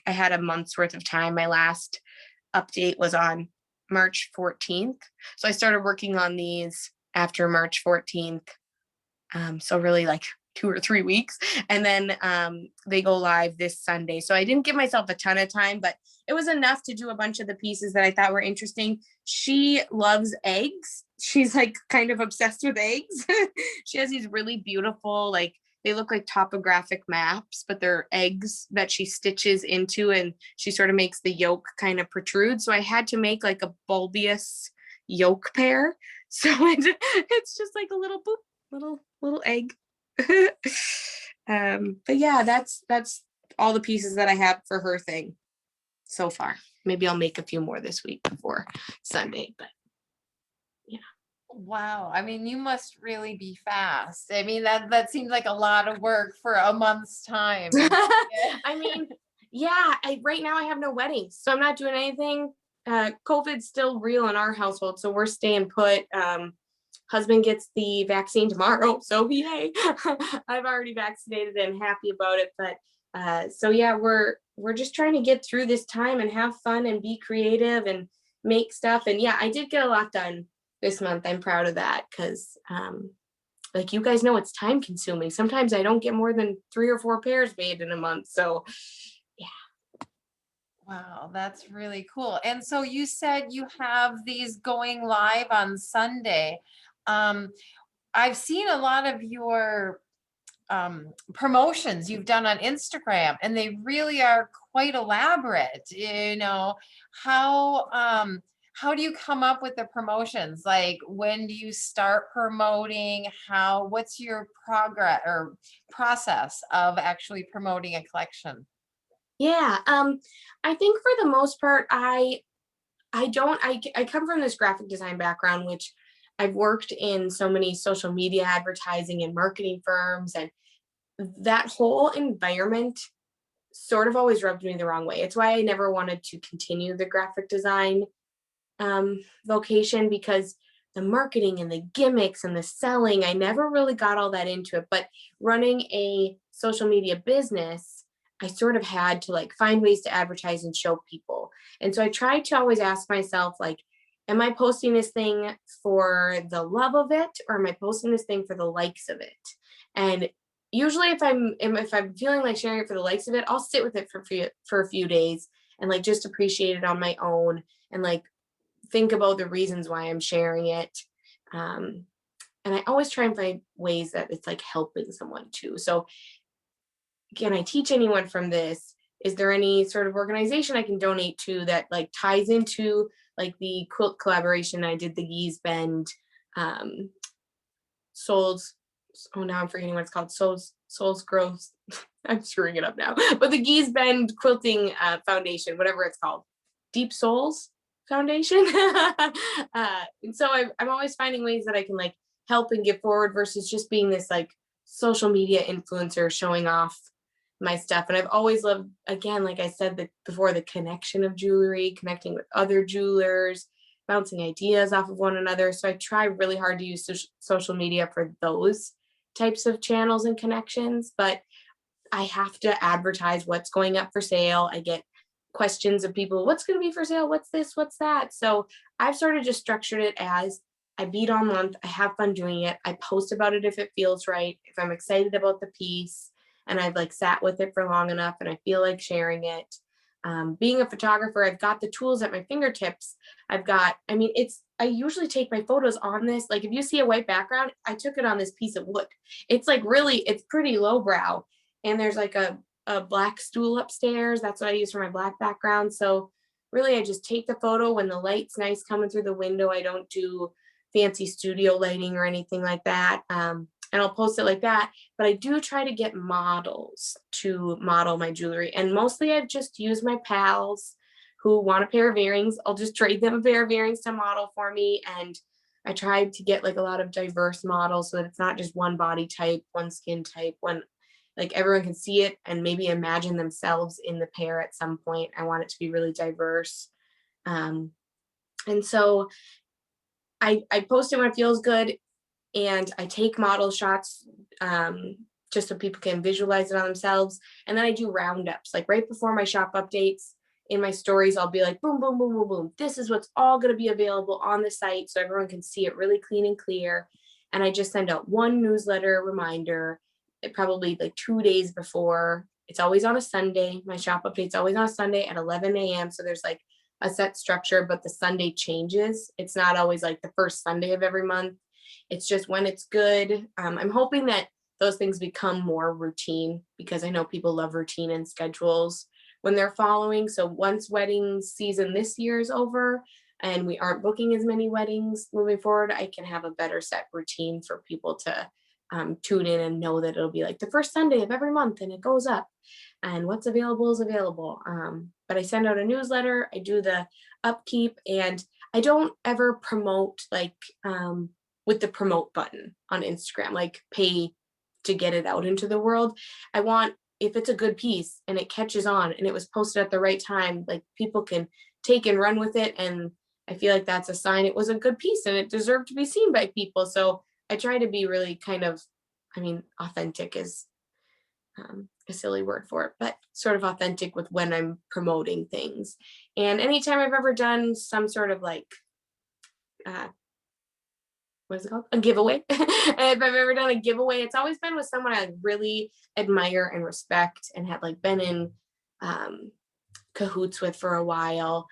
had a month's worth of time. My last update was on March 14th. So I started working on these after March 14th. So really like 2 or 3 weeks. And then they go live this Sunday. So I didn't give myself a ton of time, but it was enough to do a bunch of the pieces that I thought were interesting. She loves eggs. She's like kind of obsessed with eggs. She has these really beautiful, like they look like topographic maps, but they're eggs that she stitches into, and she sort of makes the yolk kind of protrude. So I had to make like a bulbous yolk pair. So it's just like a little boop, little egg. But yeah, that's all the pieces that I have for her thing so far. Maybe I'll make a few more this week before Sunday, but yeah. Wow. I mean, you must really be fast. I mean, that seems like a lot of work for a month's time. I mean, yeah, right now I have no weddings, so I'm not doing anything. COVID's still real in our household, so we're staying put. Husband gets the vaccine tomorrow, so yay. I've already vaccinated and happy about it. But so yeah, we're just trying to get through this time and have fun and be creative and make stuff. And yeah, I did get a lot done this month. I'm proud of that because like you guys know, it's time consuming. Sometimes I don't get more than 3 or 4 pairs made in a month. So yeah. Wow, that's really cool. And so you said you have these going live on Sunday. I've seen a lot of your promotions you've done on Instagram, and they really are quite elaborate. How do you come up with the promotions? Like, when do you start promoting? What's your progress or process of actually promoting a collection? Yeah, I think for the most part, I come from this graphic design background, which I've worked in so many social media advertising and marketing firms, and that whole environment sort of always rubbed me the wrong way. It's why I never wanted to continue the graphic design vocation, because the marketing and the gimmicks and the selling, I never really got all that into it. But running a social media business, I sort of had to like find ways to advertise and show people. And so I tried to always ask myself, like, am I posting this thing for the love of it, or am I posting this thing for the likes of it? And usually if I'm feeling like sharing it for the likes of it, I'll sit with it for a few days and like just appreciate it on my own and like think about the reasons why I'm sharing it. And I always try and find ways that it's like helping someone too. So can I teach anyone from this? Is there any sort of organization I can donate to that like ties into like the quilt collaboration I did, the Geese Bend, Souls, oh now I'm forgetting what it's called, Souls Growth, I'm screwing it up now, but the Geese Bend Quilting Foundation, whatever it's called, Deep Souls Foundation. And so I'm always finding ways that I can like help and give forward versus just being this like social media influencer showing off my stuff. And I've always loved, again, like I said before, the connection of jewelry, connecting with other jewelers, bouncing ideas off of one another. So I try really hard to use social media for those types of channels and connections, but I have to advertise what's going up for sale. I get questions of people, what's going to be for sale? What's this? What's that? So I've sort of just structured it as I bead all month. I have fun doing it. I post about it if it feels right, if I'm excited about the piece and I've like sat with it for long enough and I feel like sharing it. Being a photographer, I've got the tools at my fingertips. I usually take my photos on this. Like if you see a white background, I took it on this piece of wood. It's like really, it's pretty lowbrow. And there's like a black stool upstairs. That's what I use for my black background. So really I just take the photo when the light's nice coming through the window. I don't do fancy studio lighting or anything like that. And I'll post it like that, but I do try to get models to model my jewelry. And mostly I've just used my pals who want a pair of earrings. I'll just trade them a pair of earrings to model for me. And I tried to get like a lot of diverse models so that it's not just one body type, one skin type, one, like everyone can see it and maybe imagine themselves in the pair at some point. I want it to be really diverse. And so I post it when it feels good. And I take model shots just so people can visualize it on themselves. And then I do roundups, like right before my shop updates in my stories, I'll be like, boom, boom, boom, boom, boom. This is what's all going to be available on the site so everyone can see it really clean and clear. And I just send out one newsletter reminder, probably like 2 days before. It's always on a Sunday. My shop update's always on a Sunday at 11 a.m. So there's like a set structure, but the Sunday changes. It's not always like the first Sunday of every month. It's just when it's good. I'm hoping that those things become more routine because I know people love routine and schedules when they're following. So once wedding season this year is over and we aren't booking as many weddings moving forward, I can have a better set routine for people to tune in and know that it'll be like the first Sunday of every month and it goes up and what's available is available. But I send out a newsletter, I do the upkeep, and I don't ever promote like with the promote button on Instagram, like pay to get it out into the world. I want, if it's a good piece and it catches on and it was posted at the right time, like people can take and run with it. And I feel like that's a sign it was a good piece and it deserved to be seen by people. So I try to be really kind of, authentic is a silly word for it, but sort of authentic with when I'm promoting things. And anytime I've ever done some sort of like, what is it called? A giveaway. If I've ever done a giveaway, it's always been with someone I really admire and respect and have like been in cahoots with for a while.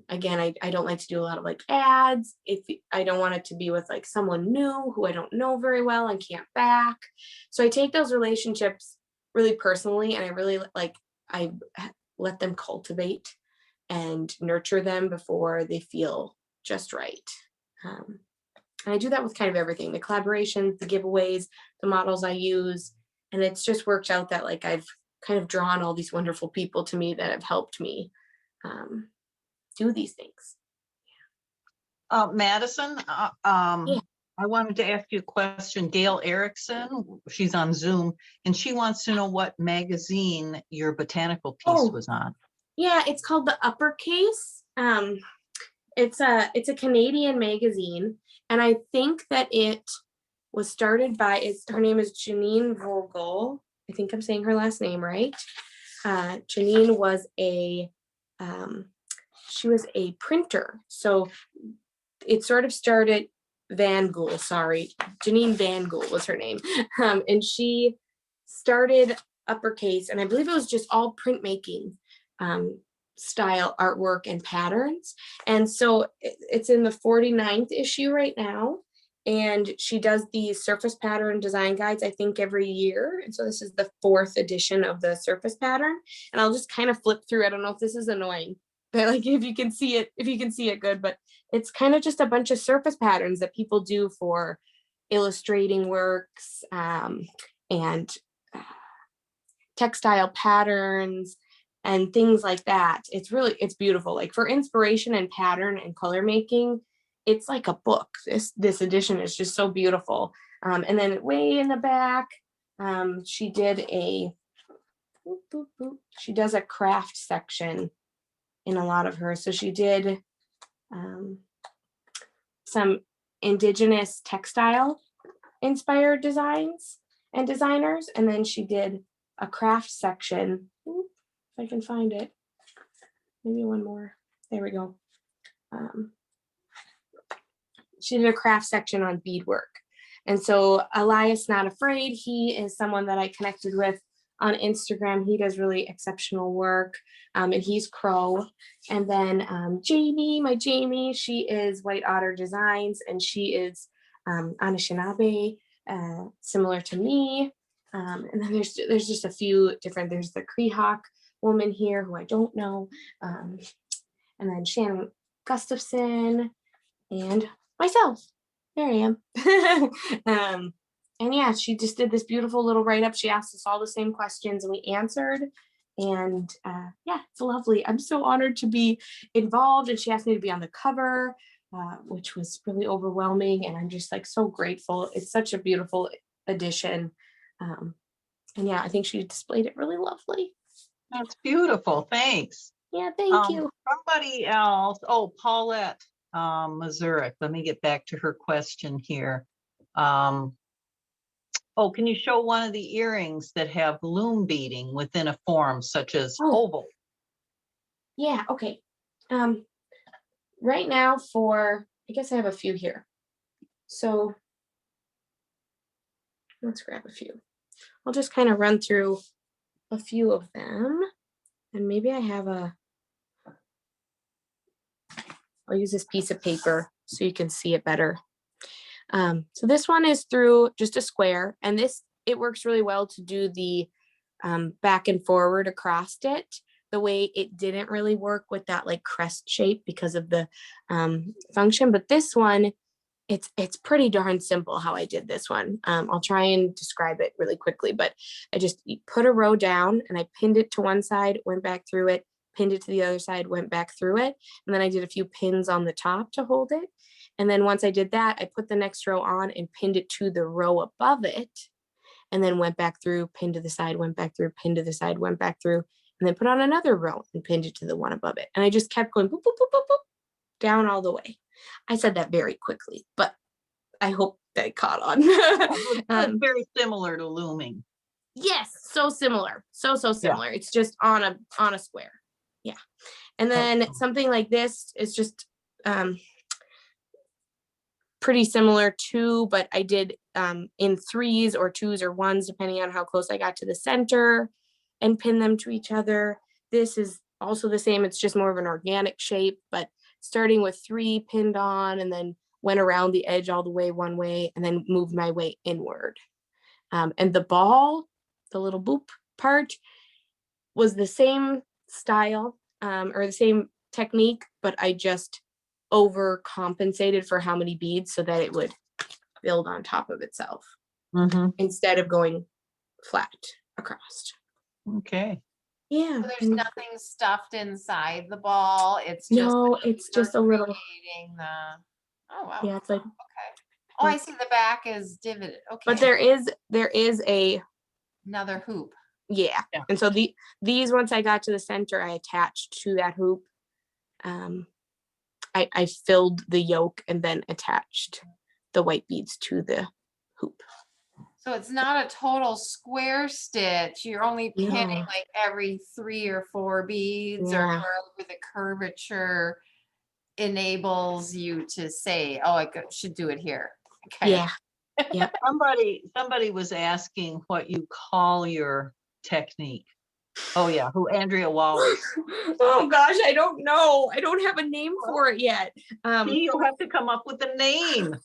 Again, I don't like to do a lot of like ads. If I don't want it to be with like someone new who I don't know very well and can't back. So I take those relationships really personally and I really I let them cultivate and nurture them before they feel just right. And I do that with kind of everything, the collaborations, the giveaways, the models I use. And it's just worked out that like I've kind of drawn all these wonderful people to me that have helped me do these things. Madison, I wanted to ask you a question. Gail Erickson, she's on Zoom, and she wants to know what magazine your botanical piece was on. Yeah, it's called The Uppercase. It's a Canadian magazine, and I think that it was started by, her name is Janine Vogel. I think I'm saying her last name right. Janine was she was a printer. So it sort of started, Janine Van Gool was her name. And she started Uppercase, and I believe it was just all printmaking style artwork and patterns. And so it's in the 49th issue right now. And she does these surface pattern design guides, I think, every year. And so this is the 4th edition of the surface pattern. And I'll just kind of flip through. I don't know if this is annoying, but like if you can see it good, but it's kind of just a bunch of surface patterns that people do for illustrating works and textile patterns and things like that. It's beautiful. Like for inspiration and pattern and color making, it's like a book. This edition is just so beautiful. And then way in the back, she does a craft section in a lot of hers. So she did some indigenous textile inspired designs and designers. And then she did a craft section. If I can find it, maybe one more. There we go. She did a craft section on beadwork. And so Elias Not Afraid, he is someone that I connected with on Instagram. He does really exceptional work, and he's Crow. And then Jamie, she is White Otter Designs, and she is Anishinaabe, similar to me. And then there's just a few different, there's the Creehawk woman here who I don't know. And then Shannon Gustafson and myself. There I am. And yeah, she just did this beautiful little write-up. She asked us all the same questions and we answered. And yeah, it's lovely. I'm so honored to be involved. And she asked me to be on the cover, which was really overwhelming. And I'm just like so grateful. It's such a beautiful edition. And yeah, I think she displayed it really lovely. That's beautiful. Thanks. Yeah, thank you. Somebody else. Oh, Paulette Mazurek. Let me get back to her question here. Oh, can you show one of the earrings that have loom beading within a form such as oval? Yeah, okay. Right now I guess I have a few here. So let's grab a few. I'll just kind of run through a few of them. And maybe I have I'll use this piece of paper so you can see it better. So this one is through just a square, and it works really well to do the back and forward across it. The way it didn't really work with that like crest shape because of the function, but this one, it's pretty darn simple how I did this one. I'll try and describe it really quickly, but I just put a row down and I pinned it to one side, went back through it, pinned it to the other side, went back through it. And then I did a few pins on the top to hold it. And then once I did that, I put the next row on and pinned it to the row above it. And then went back through, pinned to the side, went back through, pinned to the side, went back through, and then put on another row and pinned it to the one above it. And I just kept going boop, boop, boop, boop, boop, down all the way. I said that very quickly, but I hope that caught on. It's very similar to looming. Yes, so similar. So similar. Yeah. It's just on a square. Yeah. And then something like this is just pretty similar too, but I did in 3s or 2s or 1s, depending on how close I got to the center, and pin them to each other. This is also the same. It's just more of an organic shape, but starting with 3 pinned on and then went around the edge all the way one way and then moved my way inward. And the ball, the little boop part, was the same style or the same technique, but I just overcompensated for how many beads so that it would build on top of itself instead of going flat across. Okay. Yeah. So there's nothing stuffed inside the ball. It's just it's just a little. Oh wow. Yeah, it's like okay. Oh, I see the back is divoted. Okay. But there is another hoop. Yeah. And so these once I got to the center, I attached to that hoop. I filled the yoke and then attached the white beads to the hoop. So it's not a total square stitch. You're only pinning like every 3 or 4 beads or wherever the curvature enables you to say, oh, I should do it here. Okay. Yeah. Yeah. Somebody was asking what you call your technique. Oh, yeah, who Andrea Wallace. Oh gosh, I don't know. I don't have a name for it yet. You'll have to come up with a name.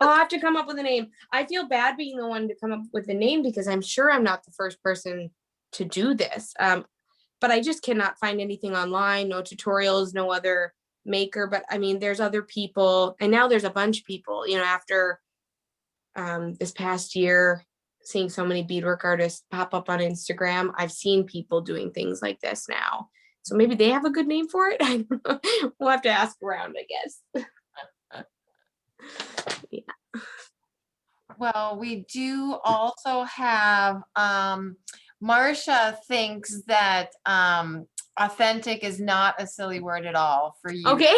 I'll have to come up with a name. I feel bad being the one to come up with a name because I'm sure I'm not the first person to do this. But I just cannot find anything online, no tutorials, no other maker. But I mean, there's other people, and now there's a bunch of people, after this past year, seeing so many beadwork artists pop up on Instagram, I've seen people doing things like this now. So maybe they have a good name for it. I don't know. We'll have to ask around, I guess. Yeah. Well, we do also have, Marcia thinks that authentic is not a silly word at all for you. Okay.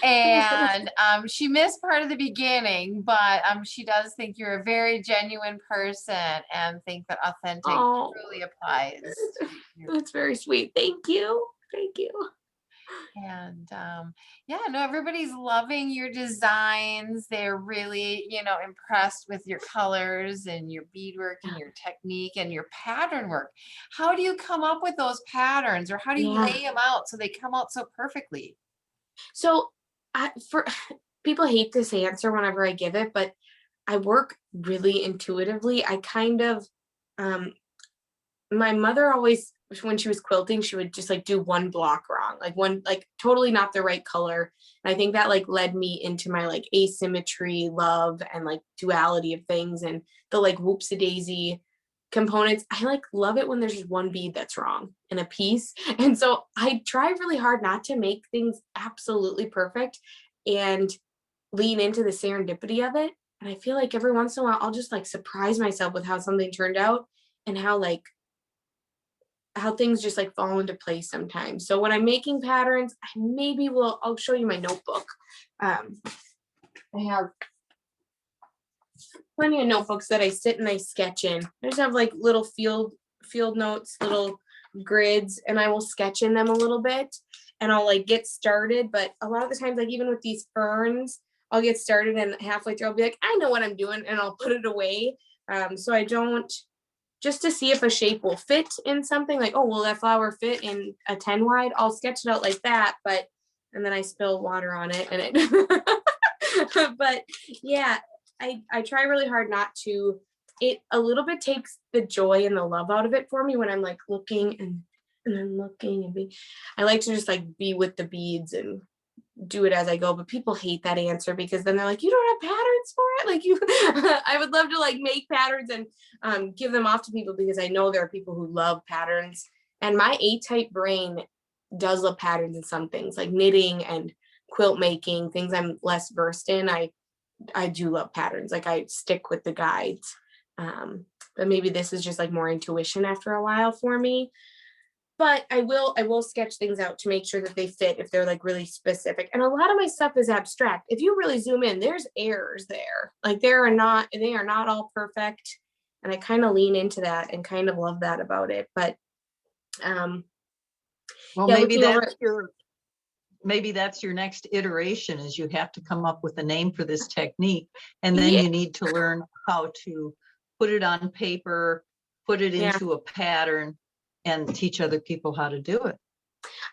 And she missed part of the beginning, but she does think you're a very genuine person and think that authentic Oh. truly applies to you. That's very sweet. Thank you. Thank you. And yeah, no, everybody's loving your designs. They're really, impressed with your colors and your beadwork and your technique and your pattern work. How do you come up with those patterns, or how do you lay them out so they come out so perfectly? So for people hate this answer whenever I give it, but I work really intuitively. I kind of, my mother always, when she was quilting, she would just like do one block wrong, like totally not the right color. And I think that like led me into my like asymmetry love and like duality of things and the like whoopsie daisy components. I like love it when there's just one bead that's wrong in a piece. And so I try really hard not to make things absolutely perfect and lean into the serendipity of it. And I feel like every once in a while, I'll just like surprise myself with how something turned out and how things just like fall into place sometimes. So when I'm making patterns, I'll show you my notebook. I have plenty of notebooks that I sit and I sketch in. I just have like little field notes, little grids, and I will sketch in them a little bit and I'll like get started. But a lot of the times, like even with these ferns, I'll get started and halfway through I'll be like, I know what I'm doing, and I'll put it away. So I don't, just to see if a shape will fit in something, like, oh, will that flower fit in a 10 wide? I'll sketch it out like that, and then I spill water on it and it, but yeah, I try really hard not to. It a little bit takes the joy and the love out of it for me when I'm like looking and then looking and I like to just like be with the beads and do it as I go. But people hate that answer because then they're like, you don't have patterns for it? Like you, I would love to like make patterns and give them off to people because I know there are people who love patterns. And my A-type brain does love patterns in some things like knitting and quilt making, things I'm less versed in. I do love patterns. Like I stick with the guides. But maybe this is just like more intuition after a while for me. But I will sketch things out to make sure that they fit if they're like really specific. And a lot of my stuff is abstract. If you really zoom in, there's errors there. Like they are not all perfect. And I kind of lean into that and kind of love that about it. But well, yeah, maybe that's your next iteration, is you have to come up with a name for this technique. And then you need to learn how to put it on paper, put it into a pattern, and teach other people how to do it.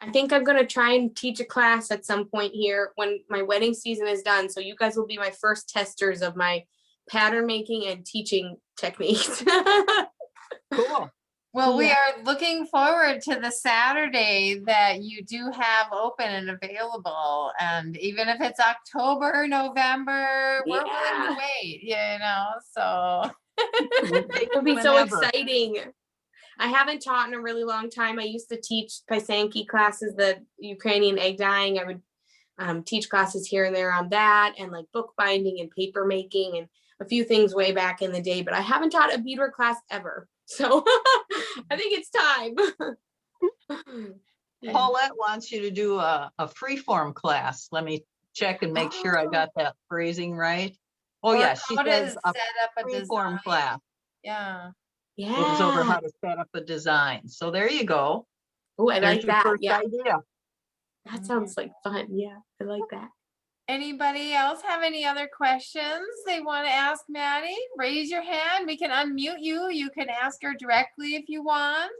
I think I'm going to try and teach a class at some point here when my wedding season is done. So you guys will be my first testers of my pattern making and teaching techniques. Cool. Well, we are looking forward to the Saturday that you do have open and available. And even if it's October, November, we're willing to wait, so. It will be so exciting. I haven't taught in a really long time. I used to teach Pysanky classes, the Ukrainian egg dyeing. I would teach classes here and there on that, and like book binding and paper making and a few things way back in the day, but I haven't taught a beadwork class ever. So I think it's time. Paulette wants you to do a freeform class. Let me check and make sure I got that phrasing right. Oh yeah, she says a freeform class. Yeah. Yeah. Goes over how to set up a design. So there you go. Oh, I like that. Yeah. Idea. That sounds like fun. Yeah, I like that. Anybody else have any other questions they want to ask Maddie? Raise your hand. We can unmute you. You can ask her directly if you want.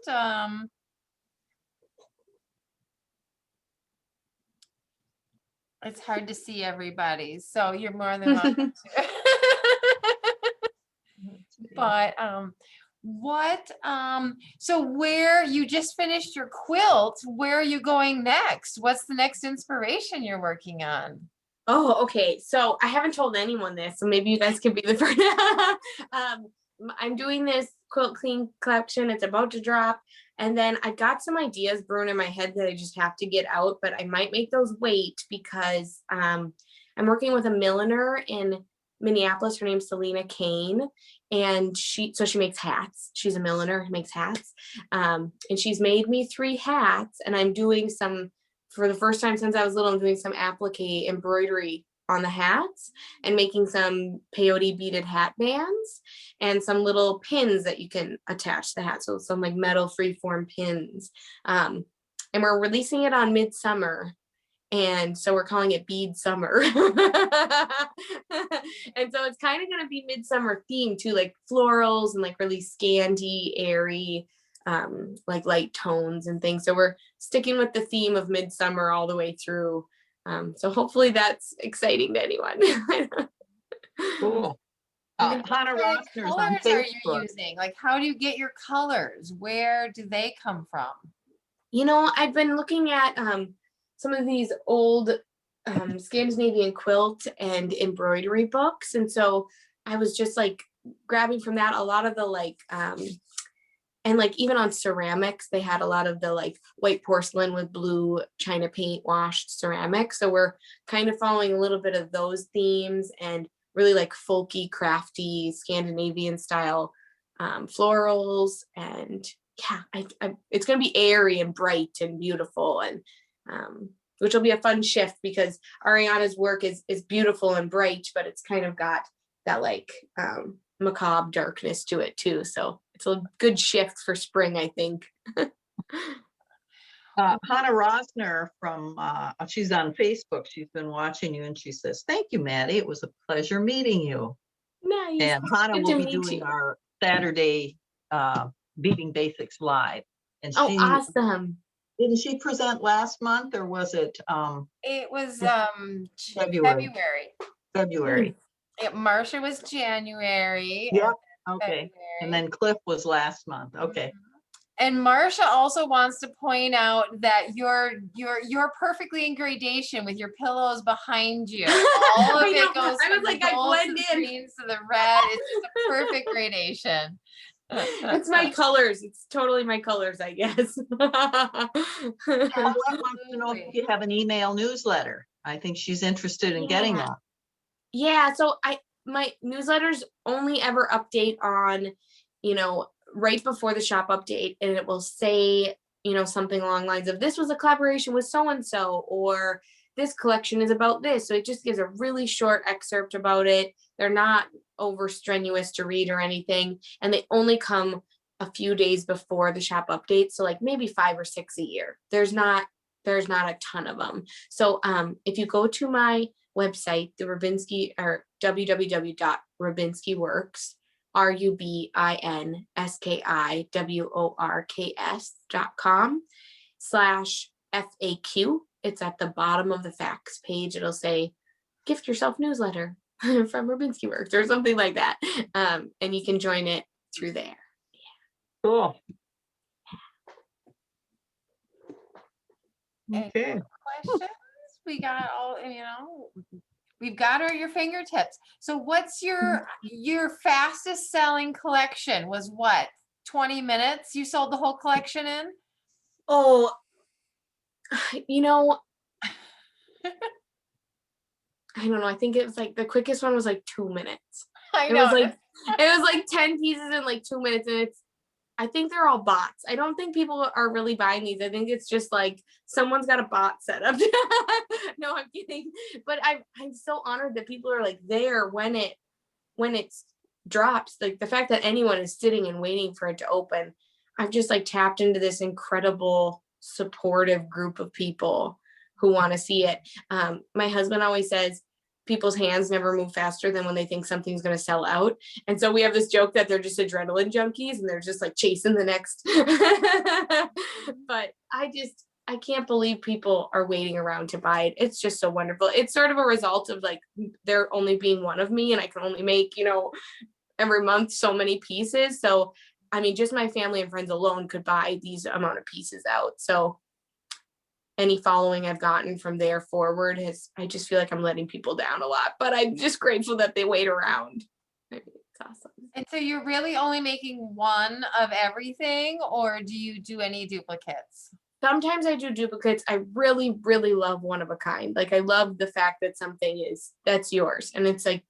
It's hard to see everybody, so you're more than welcome to. But so where you just finished your quilt, where are you going next? What's the next inspiration you're working on? Oh, okay. So I haven't told anyone this, so maybe you guys can be the first. I'm doing this quilt clean collection. It's about to drop. And then I got some ideas brewing in my head that I just have to get out, but I might make those wait because I'm working with a milliner in Minneapolis. Her name's Selena Kane. And she makes hats. She's a milliner who makes hats. And she's made me 3 hats, and I'm doing some, for the first time since I was little, I'm doing some applique embroidery on the hats and making some peyote beaded hat bands and some little pins that you can attach to the hat. So some like metal freeform pins. And we're releasing it on midsummer. And so we're calling it Bead Summer. And so it's kind of going to be midsummer themed too, like florals and like really scanty, airy, like light tones and things. So we're sticking with the theme of midsummer all the way through. So hopefully that's exciting to anyone. Cool. Hannah What Rossner's on colors are you Facebook. using? Like, how do you get your colors? Where do they come from? You know, I've been looking at some of these old Scandinavian quilt and embroidery books. And so I was just like grabbing from that a lot of the like, and like even on ceramics, they had a lot of the like white porcelain with blue China paint washed ceramics. So we're kind of following a little bit of those themes and really like folky, crafty, Scandinavian style florals. And yeah, it's going to be airy and bright and beautiful, and which will be a fun shift because Ariana's work is beautiful and bright, but it's kind of got that like macabre darkness to it too. So it's a good shift for spring, I think. Hannah Rosner from, she's on Facebook. She's been watching you and she says, "Thank you, Maddie. It was a pleasure meeting you." Nice. And Hannah Good to will be meet doing you. our Saturday Beating Basics Live. And Oh, she, awesome. didn't she present last month or was it It was February? February. Marsha was January. Yep. And Okay. February. And then Cliff was last month. Okay. And Marsha also wants to point out that you're perfectly in gradation with your pillows behind you. All of I know. it goes I was from the like, I gold to blend the in. greens to the red. It's just a perfect gradation. It's my colors. It's totally my colors, I guess. Paulette wants to know if you have an email newsletter. I think she's interested in getting that. Yeah, so my newsletters only ever update on, right before the shop update, and it will say, something along the lines of this was a collaboration with so-and-so, or this collection is about this. So it just gives a really short excerpt about it. They're not over strenuous to read or anything, and they only come a few days before the shop update. So like maybe 5 or 6 a year. There's not a ton of them. So if you go to my website, the Rubinski, or www.rubinskiworks, RUBINSKIWORKS.com/FAQ. It's at the bottom of the facts page. It'll say, gift yourself newsletter from Rubinski Works or something like that. And you can join it through there. Cool. Any Okay. questions? We got all, we've got her at your fingertips. So what's your fastest selling collection was what? 20 minutes you sold the whole collection in? Oh, I don't know. I think it was like the quickest one was like 2 minutes. I It know. was like 10 pieces in like 2 minutes, and I think they're all bots. I don't think people are really buying these. I think it's just like someone's got a bot set up. No, I'm kidding. But I'm so honored that people are like there when it drops. Like the fact that anyone is sitting and waiting for it to open. I've just like tapped into this incredible supportive group of people who want to see it. My husband always says people's hands never move faster than when they think something's going to sell out. And so we have this joke that they're just adrenaline junkies and they're just like chasing the next. But I can't believe people are waiting around to buy it. It's just so wonderful. It's sort of a result of like there only being one of me and I can only make, every month so many pieces. So, I mean, just my family and friends alone could buy these amount of pieces out. So any following I've gotten from there forward I just feel like I'm letting people down a lot, but I'm just grateful that they wait around. I mean, it's awesome. And so you're really only making one of everything, or do you do any duplicates? Sometimes I do duplicates. I really, really love one of a kind. Like I love the fact that something that's yours and it's like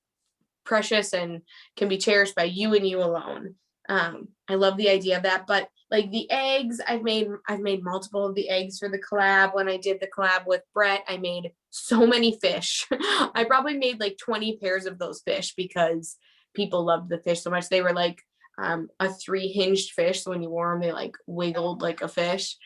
precious and can be cherished by you and you alone. I love the idea of that. But like the eggs, I've made multiple of the eggs for the collab. When I did the collab with Brett, I made so many fish. I probably made like 20 pairs of those fish because people loved the fish so much. They were like a 3-hinged fish. So when you wore them, they like wiggled like a fish.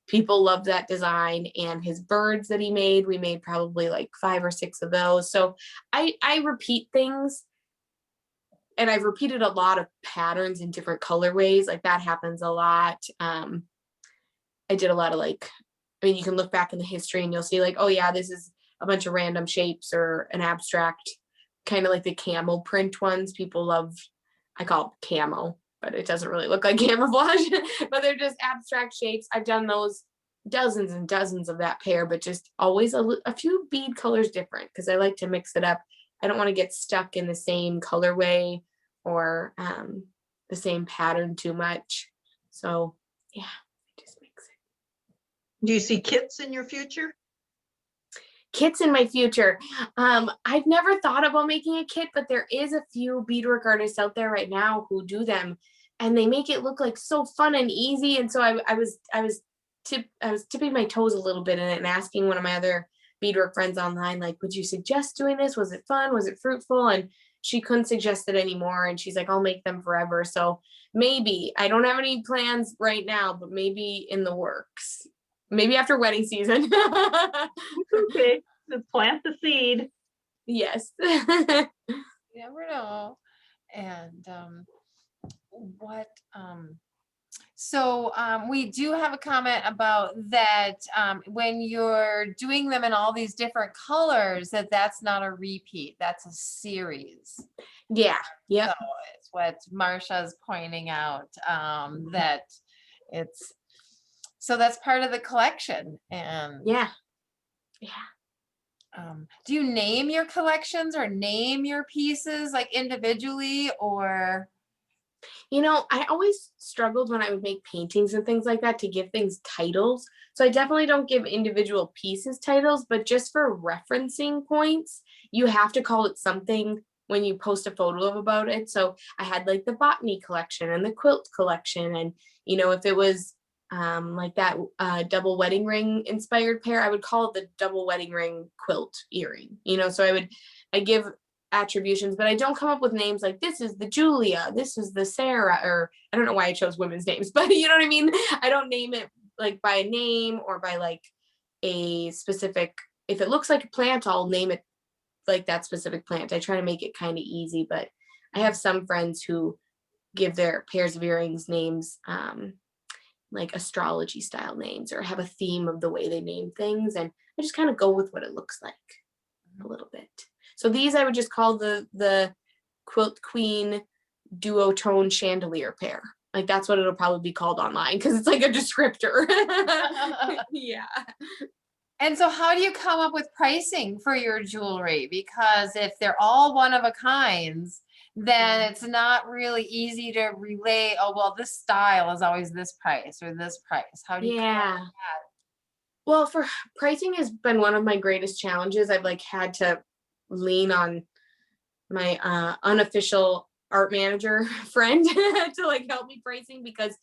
People loved that design, and his birds that he made, we made probably like 5 or 6 of those. So I repeat things, and I've repeated a lot of patterns in different colorways. Like that happens a lot. I did a lot of you can look back in the history and you'll see like, oh yeah, this is a bunch of random shapes or an abstract, kind of like the camel print ones. People love, I call it camo, but it doesn't really look like camouflage, but they're just abstract shapes. I've done those dozens and dozens of that pair, but just always a few bead colors different because I like to mix it up. I don't want to get stuck in the same colorway or the same pattern too much. So yeah, I just mix it. Do you see kits in your future? Kits in my future. I've never thought about making a kit, but there is a few beadwork artists out there right now who do them, and they make it look like so fun and easy. And so I was tipping my toes a little bit in it and asking one of my other beadwork friends online, like, would you suggest doing this? Was it fun? Was it fruitful? And she couldn't suggest it anymore. And she's like, I'll make them forever. So maybe, I don't have any plans right now, but maybe in the works. Maybe after wedding season. Okay, let's plant the seed. Yes. You never know. And we do have a comment about that when you're doing them in all these different colors, that's not a repeat, that's a series. Yeah. Yeah. So it's what Marsha's pointing out, that it's, so that's part of the collection. And yeah. Do you name your collections or name your pieces like individually, or? I always struggled when I would make paintings and things like that to give things titles. So I definitely don't give individual pieces titles, but just for referencing points, you have to call it something when you post a photo about it. So I had like the botany collection and the quilt collection. And, if it was like that double wedding ring inspired pair, I would call it the double wedding ring quilt earring, so I give attributions, but I don't come up with names like this is the Julia, this is the Sarah, or I don't know why I chose women's names, but you know what I mean? I don't name it like by a name or by like a specific, if it looks like a plant, I'll name it like that specific plant. I try to make it kind of easy, but I have some friends who give their pairs of earrings names, like astrology style names, or have a theme of the way they name things. And I just kind of go with what it looks like a little bit. So these I would just call the Quilt Queen duotone chandelier pair. Like that's what it'll probably be called online because it's like a descriptor. Yeah. And so how do you come up with pricing for your jewelry? Because if they're all one of a kinds, then it's not really easy to relate, oh, well, this style is always this price or this price. How do you come up with that? Well, for pricing has been one of my greatest challenges. I've like had to lean on my unofficial art manager friend to like help me pricing, because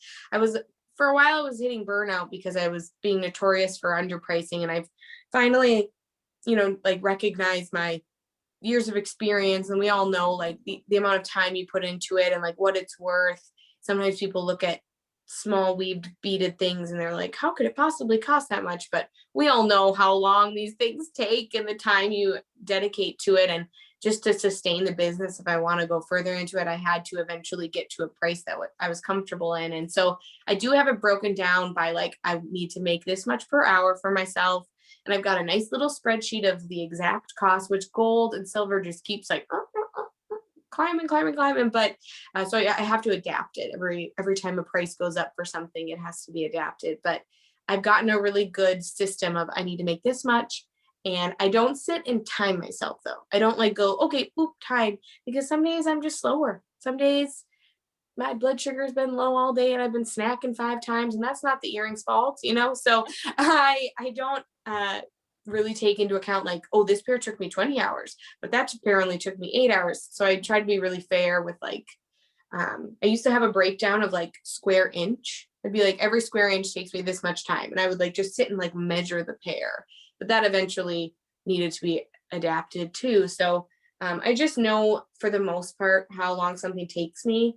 for a while I was hitting burnout because I was being notorious for underpricing, and I've finally, like recognized my years of experience, and we all know like the amount of time you put into it and like what it's worth. Sometimes people look at small weaved beaded things, and they're like, how could it possibly cost that much? But we all know how long these things take and the time you dedicate to it. And just to sustain the business, if I want to go further into it, I had to eventually get to a price that I was comfortable in. And so I do have it broken down by like, I need to make this much per hour for myself. And I've got a nice little spreadsheet of the exact cost, which gold and silver just keeps like climbing. But so I have to adapt it every time a price goes up for something, it has to be adapted. But I've gotten a really good system of I need to make this much. And I don't sit and time myself though. I don't like go, okay, boop, time, because some days I'm just slower. Some days my blood sugar has been low all day and I've been snacking 5 times, and that's not the earrings fault, you know? So I don't really take into account like, oh, this pair took me 20 hours, but that pair only took me 8 hours. So I try to be really fair with like, I used to have a breakdown of like square inch. I'd be like, every square inch takes me this much time. And I would like just sit and like measure the pair, but that eventually needed to be adapted too. So I just know for the most part how long something takes me.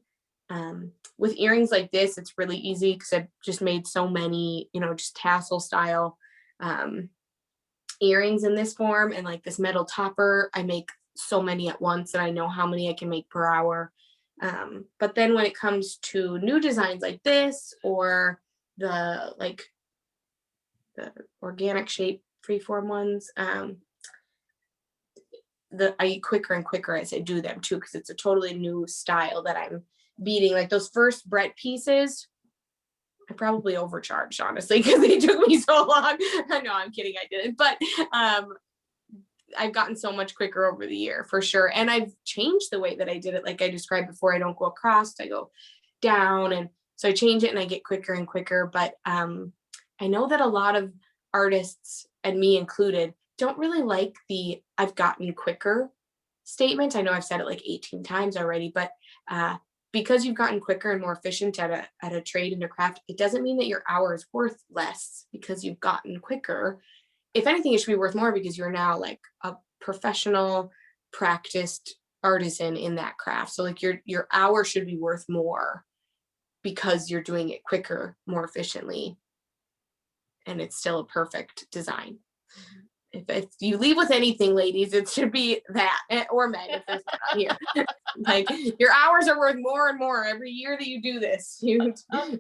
With earrings like this, it's really easy because I've just made so many, you know, just tassel style earrings in this form, and like this metal topper, I make so many at once and I know how many I can make per hour. But then when it comes to new designs like this, or the organic shape freeform ones, I get quicker and quicker as I do them too, because it's a totally new style that I'm beading. Like those first Brett pieces, I probably overcharged, honestly, because they took me so long. No, I'm kidding, I didn't. But I've gotten so much quicker over the year for sure. And I've changed the way that I did it. Like I described before, I don't go across, I go down. And so I change it and I get quicker and quicker. But I know that a lot of artists, and me included, don't really like the I've gotten quicker statement. I know I've said it like 18 times already, but because you've gotten quicker and more efficient at a trade and a craft, it doesn't mean that your hour is worth less because you've gotten quicker. If anything, it should be worth more because you're now like a professional, practiced artisan in that craft. So like your hour should be worth more because you're doing it quicker, more efficiently, and it's still a perfect design. If you leave with anything, ladies, it should be that, or men, if there's not on here. Like your hours are worth more and more every year that you do this. You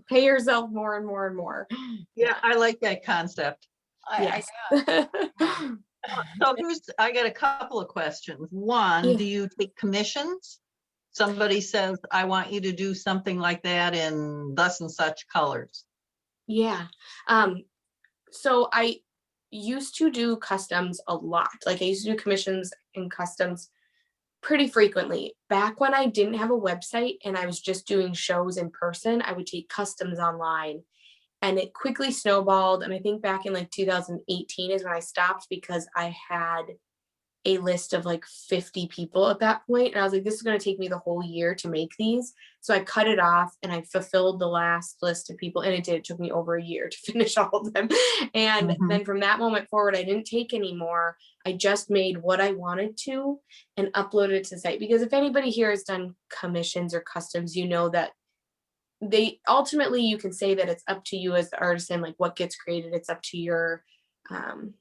pay yourself more and more and more. Yeah, I like that concept. Yes. So I got a couple of questions. One, do you take commissions? Somebody says, I want you to do something like that in thus and such colors. Yeah. So I used to do customs a lot. Like I used to do commissions and customs pretty frequently. Back when I didn't have a website and I was just doing shows in person, I would take customs online, and it quickly snowballed. And I think back in like 2018 is when I stopped because I had a list of like 50 people at that point. And I was like, this is going to take me the whole year to make these. So I cut it off and I fulfilled the last list of people. And it did. It took me over a year to finish all of them. And then from that moment forward, I didn't take any more. I just made what I wanted to and uploaded it to the site. Because if anybody here has done commissions or customs, you know that they ultimately, you can say that it's up to you as the artisan, like what gets created. It's up to your,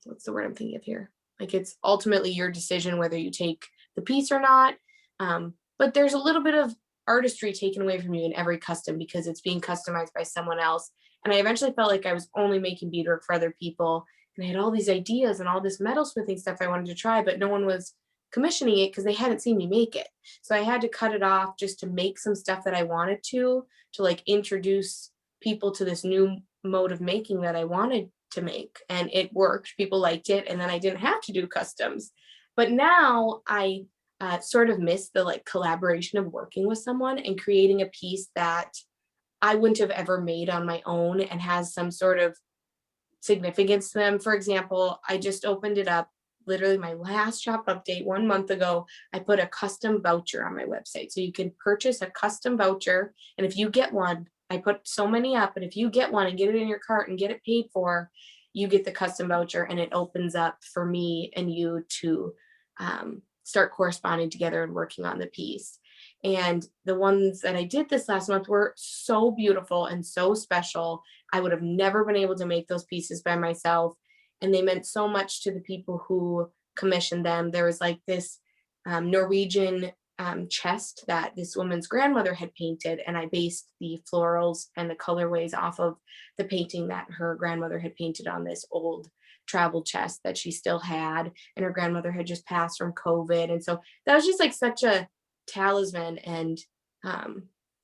what's the word I'm thinking of here? Like it's ultimately your decision whether you take the piece or not. But there's a little bit of artistry taken away from you in every custom because it's being customized by someone else. And I eventually felt like I was only making beadwork for other people. And I had all these ideas and all this metalsmithing stuff I wanted to try, but no one was commissioning it because they hadn't seen me make it. So I had to cut it off just to make some stuff that I wanted to like introduce people to this new mode of making that I wanted to make. And it worked. People liked it. And then I didn't have to do customs. But now I sort of miss the like collaboration of working with someone and creating a piece that I wouldn't have ever made on my own and has some sort of significance to them. For example, I just opened it up. Literally my last shop update 1 month ago, I put a custom voucher on my website. So you can purchase a custom voucher. And if you get one, I put so many up, and if you get one and get it in your cart and get it paid for, you get the custom voucher, and it opens up for me and you to start corresponding together and working on the piece. And the ones that I did this last month were so beautiful and so special. I would have never been able to make those pieces by myself. And they meant so much to the people who commissioned them. There was like this Norwegian chest that this woman's grandmother had painted, and I based the florals and the colorways off of the painting that her grandmother had painted on this old travel chest that she still had, and her grandmother had just passed from COVID. And so that was just like such a talisman and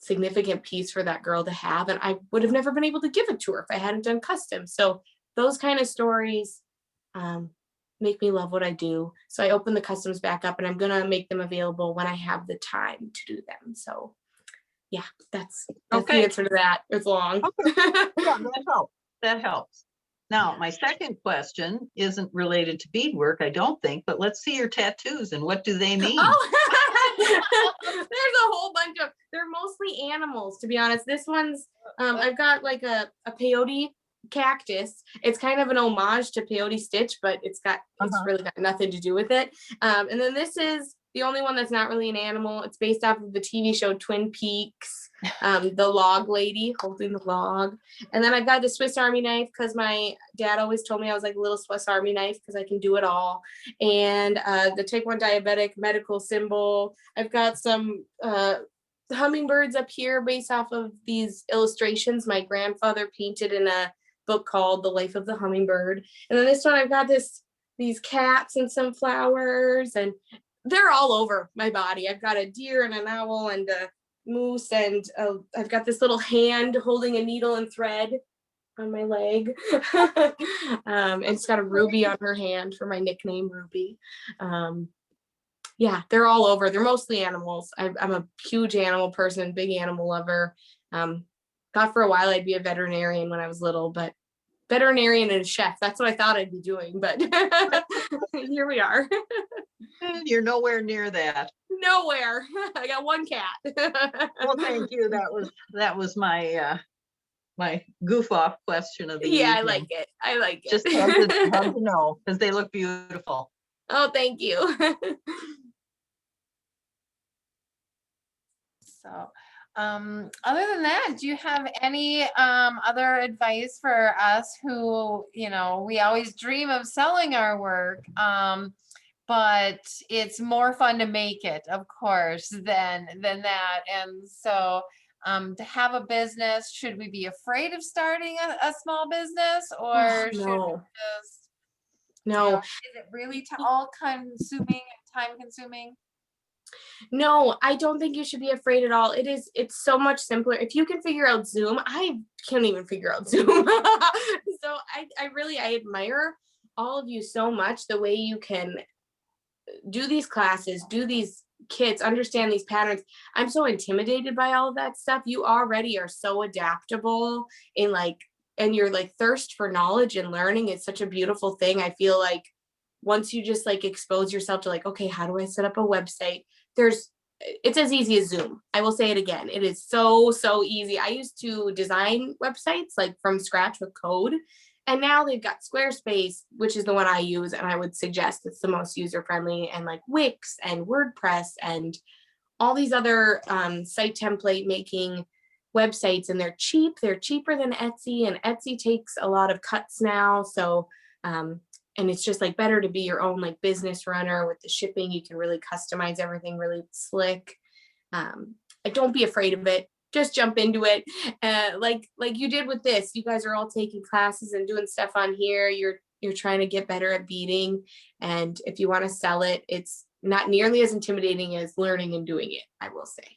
significant piece for that girl to have, and I would have never been able to give it to her if I hadn't done custom. So those kind of stories make me love what I do. So I open the customs back up, and I'm gonna make them available when I have the time to do them. So yeah, that's Okay. the answer to that. It's long. Yeah, that helps. That helps. Now, my second question isn't related to beadwork, I don't think, but let's see your tattoos and what do they mean? Oh, there's a whole bunch of, they're mostly animals, to be honest. This one's, I've got like a peyote cactus. It's kind of an homage to peyote stitch, but it's really got nothing to do with it. And then this is the only one that's not really an animal. It's based off of the TV show Twin Peaks, the log lady holding the log. And then I've got the Swiss Army knife because my dad always told me I was like a little Swiss Army knife because I can do it all. And the type 1 diabetic medical symbol. I've got some hummingbirds up here based off of these illustrations my grandfather painted in a book called The Life of the Hummingbird. And then this one, I've got these cats and some flowers, and they're all over my body. I've got a deer and an owl and a moose, and I've got this little hand holding a needle and thread on my leg. And it's got a ruby on her hand for my nickname, Ruby. Yeah, they're all over. They're mostly animals. I'm a huge animal person, big animal lover. Thought for a while I'd be a veterinarian when I was little, but veterinarian and a chef, that's what I thought I'd be doing, but here we are. You're nowhere near that. Nowhere. I got one cat. Well, thank you. That was my my goof off question of the Yeah, evening. I like it. Just had to know because they look beautiful. Oh, thank you. So, other than that, do you have any other advice for us who, we always dream of selling our work, but it's more fun to make it, of course, than that. And so, to have a business, should we be afraid of starting a small business, or should we just, No. is it really all consuming and time consuming? No, I don't think you should be afraid at all. It's so much simpler. If you can figure out Zoom, I can't even figure out Zoom. So I admire all of you so much, the way you can do these classes, do these kits, understand these patterns. I'm so intimidated by all of that stuff. You already are so adaptable and your thirst for knowledge and learning is such a beautiful thing. I feel like once you just expose yourself to okay, how do I set up a website? It's as easy as Zoom. I will say it again. It is so easy. I used to design websites from scratch with code, and now they've got Squarespace, which is the one I use, and I would suggest it's the most user-friendly, and Wix and WordPress and all these other site template making websites, and they're cheap. They're cheaper than Etsy, and Etsy takes a lot of cuts now. So and it's just better to be your own business runner with the shipping. You can really customize everything really slick. Don't be afraid of it. Just jump into it. Like you did with this. You guys are all taking classes and doing stuff on here. You're trying to get better at beading. And if you want to sell it, it's not nearly as intimidating as learning and doing it, I will say.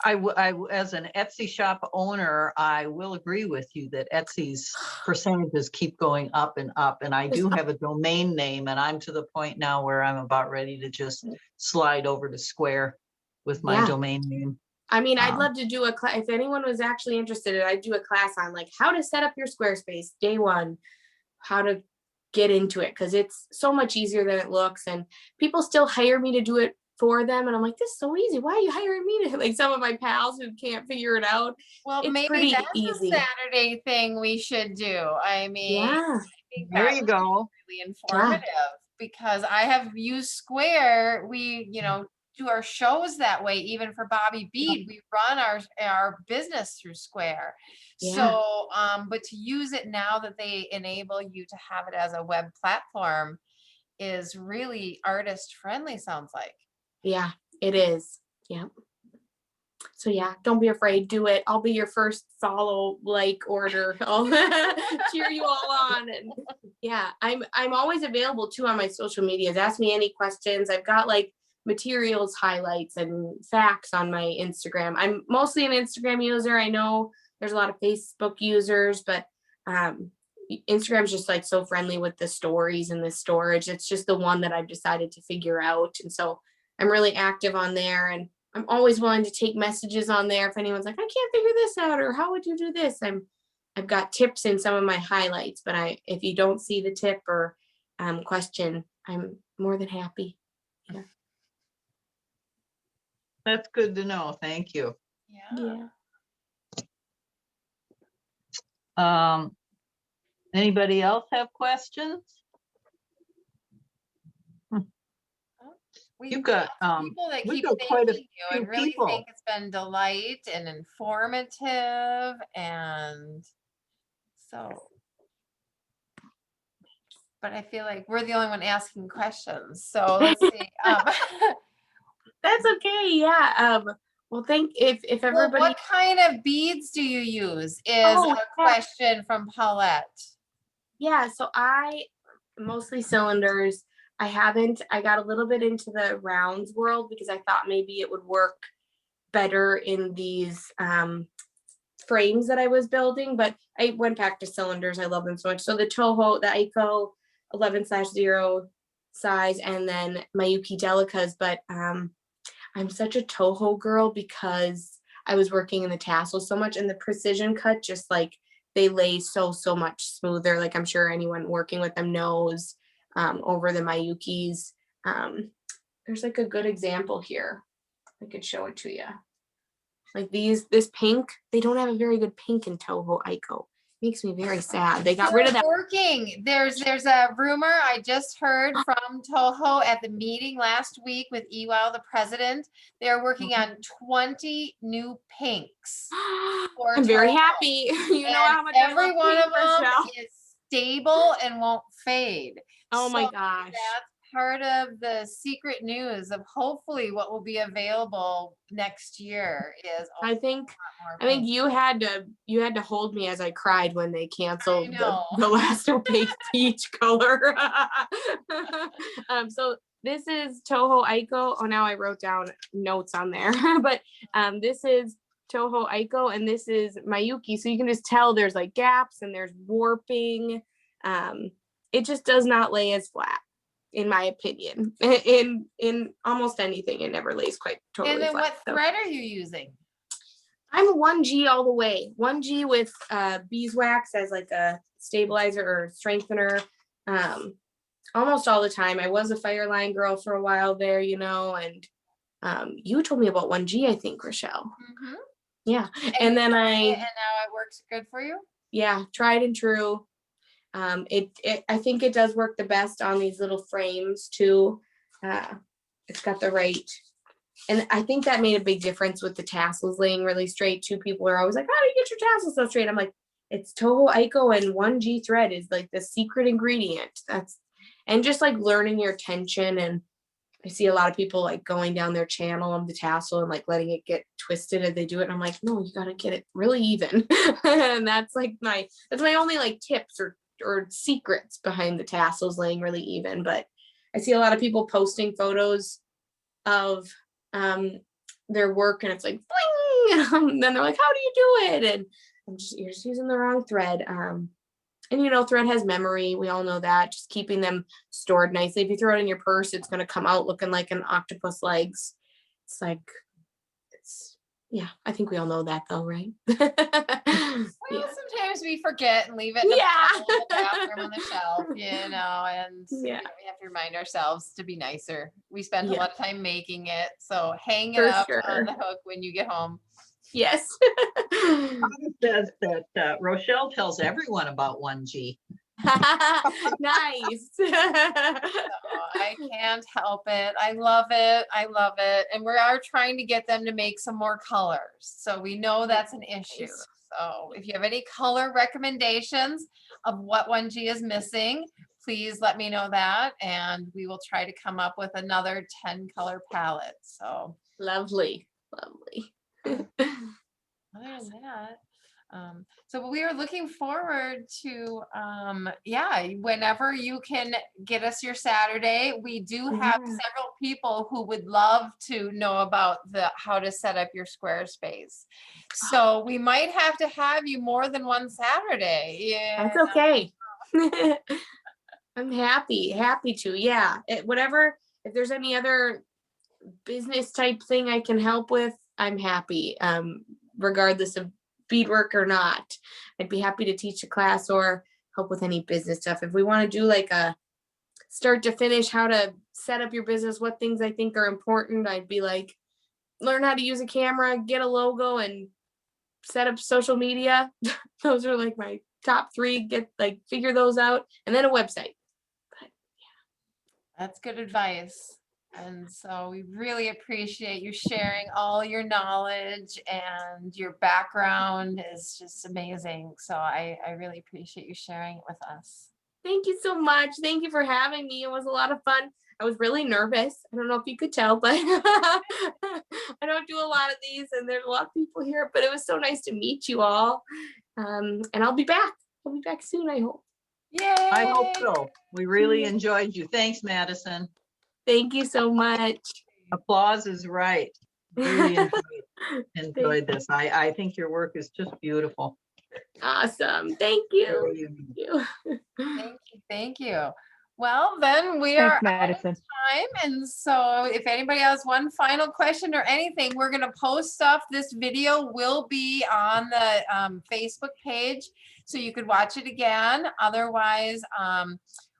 I as an Etsy shop owner, I will agree with you that Etsy's percentages keep going up and up. And I do have a domain name, and I'm to the point now where I'm about ready to just slide over to Square with my domain name. I mean, I'd love to do a class. If anyone was actually interested, I'd do a class on how to set up your Squarespace day one, how to get into it, because it's so much easier than it looks. And people still hire me to do it for them, and I'm like, this is so easy. Why are you hiring me to some of my pals who can't figure it out? Well, it's maybe that's easy. A Saturday thing we should do. I mean, I think there you go. Really informative because I have used Square. We, do our shows that way, even for Bobby Bead. We run our business through Square. Yeah. So, but to use it now that they enable you to have it as a web platform is really artist friendly, sounds like. Yeah, it is. Yeah. So yeah, don't be afraid. Do it. I'll be your first follow, like, order. I'll cheer you all on. And yeah, I'm always available too on my social medias. Ask me any questions. I've got like materials highlights and facts on my Instagram. I'm mostly an Instagram user. I know there's a lot of Facebook users, but Instagram's just like so friendly with the stories and the storage. It's just the one that I've decided to figure out. And so I'm really active on there, and I'm always willing to take messages on there if anyone's like, I can't figure this out, or how would you do this? I've got tips in some of my highlights, but if you don't see the tip or question, I'm more than happy. Yeah. That's good to know. Thank you. Yeah. Yeah. Anybody else have questions? You've got, people that we've keep got quite a thanking you and few really people. think it's been delight and informative, and so. But I feel like we're the only one asking questions. So let's see. That's okay. Yeah. Well, if Well, everybody. what kind of beads do you use? Is Oh, a question from Paulette. Yeah, so I mostly cylinders. I got a little bit into the rounds world because I thought maybe it would work better in these frames that I was building, but I went back to cylinders. I love them so much. So the Toho, the Aiko 11/0 size, and then Mayuki Delicas, but I'm such a Toho girl because I was working in the tassels so much, and the precision cut, just like they lay so much smoother. Like I'm sure anyone working with them knows, over the Mayukis. There's like a good example here. I could show it to you. Like this pink, they don't have a very good pink in Toho Aiko. Makes me very sad. They got rid of that. Working. There's a rumor I just heard from Toho at the meeting last week with Ewell, the president. They're working on 20 new pinks. I'm very Toho. happy. You know And how much I every love one pink, of them Rochelle. is stable and won't fade. Oh my So gosh. that's part of the secret news of hopefully what will be available next year is I think pink. you had to hold me as I cried when they canceled the last opaque peach color. So this is Toho Aiko. Oh, now I wrote down notes on there, but this is Toho Aiko and this is Mayuki. So you can just tell there's like gaps and there's warping. It just does not lay as flat, in my opinion. In almost anything, it never lays quite totally And then flat. what thread are you using? I'm 1G all the way. 1G with beeswax as like a stabilizer or strengthener. Almost all the time. I was a Fireline girl for a while there, and you told me about 1G, I think, Rochelle. Mm-hmm. Yeah. And then now it works good for you? Yeah, tried and true. I think it does work the best on these little frames too. It's got the right, and I think that made a big difference with the tassels laying really straight too. People are always like, how do you get your tassels so straight? I'm like, it's Toho Aiko and 1G thread is like the secret ingredient. And just like learning your tension. And I see a lot of people like going down their channel of the tassel and like letting it get twisted as they do it. And I'm like, no, you got to get it really even. And that's my only like tips or secrets behind the tassels laying really even. But I see a lot of people posting photos of their work and it's like bling! And then they're like, how do you do it? And you're just using the wrong thread. And thread has memory. We all know that. Just keeping them stored nicely. If you throw it in your purse, it's going to come out looking like an octopus legs. Yeah, I think we all know that though, right? Well, sometimes we forget and leave it in the bathroom on the shelf, and we have to remind ourselves to be nicer. We spent a lot of time making it, so hang it up on the hook when you get home. Yes. It says that Rochelle tells everyone about 1G. Nice. Oh, I can't help it. I love it. I love it. And we are trying to get them to make some more colors. So we know that's an issue. Nice. So if you have any color recommendations of what 1G is missing, please let me know that. And we will try to come up with another 10 color palette. So Lovely. Lovely. other than that, so we are looking forward to, yeah, whenever you can get us your Saturday. We do have Yeah. several people who would love to know about how to set up your Squarespace. So we might have to have you more than one Saturday. Yeah. That's okay. I'm happy to. Yeah. Whatever, if there's any other business type thing I can help with, I'm happy. Regardless of beadwork or not, I'd be happy to teach a class or help with any business stuff. If we want to do like a start to finish, how to set up your business, what things I think are important, I'd be like, learn how to use a camera, get a logo, and set up social media. Those are like my top 3. Figure those out, and then a website. That's good advice. And so we really appreciate you sharing all your knowledge, and your background is just amazing. So I really appreciate you sharing it with us. Thank you so much. Thank you for having me. It was a lot of fun. I was really nervous. I don't know if you could tell, but I don't do a lot of these, and there's a lot of people here, but it was so nice to meet you all. And I'll be back. I'll be back soon, I hope. Yay! I hope so. We really enjoyed you. Thanks, Madison. Thank you so much. Applause is right. Really enjoyed this. I think your work is just beautiful. Awesome. Thank you. Very unique. Thank you. Thank you. Well, then we Thanks, are Madison. time. And so if anybody has one final question or anything, we're going to post stuff. This video will be on the Facebook page, so you could watch it again. Otherwise,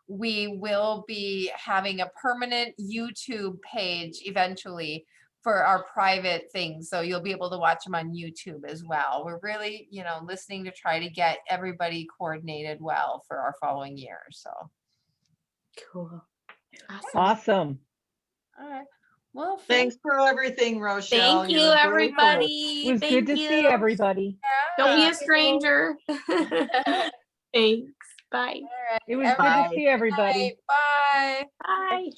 we will be having a permanent YouTube page eventually for our private things. So you'll be able to watch them on YouTube as well. We're really, listening to try to get everybody coordinated well for our following year. So. Cool. Awesome. Awesome. All right. Well, Thanks for everything, Rochelle. Thank you, You're a great host. everybody. It was good to see everybody. Don't be a stranger. Thanks. Bye. It was good Bye. to see everybody. Bye. Bye.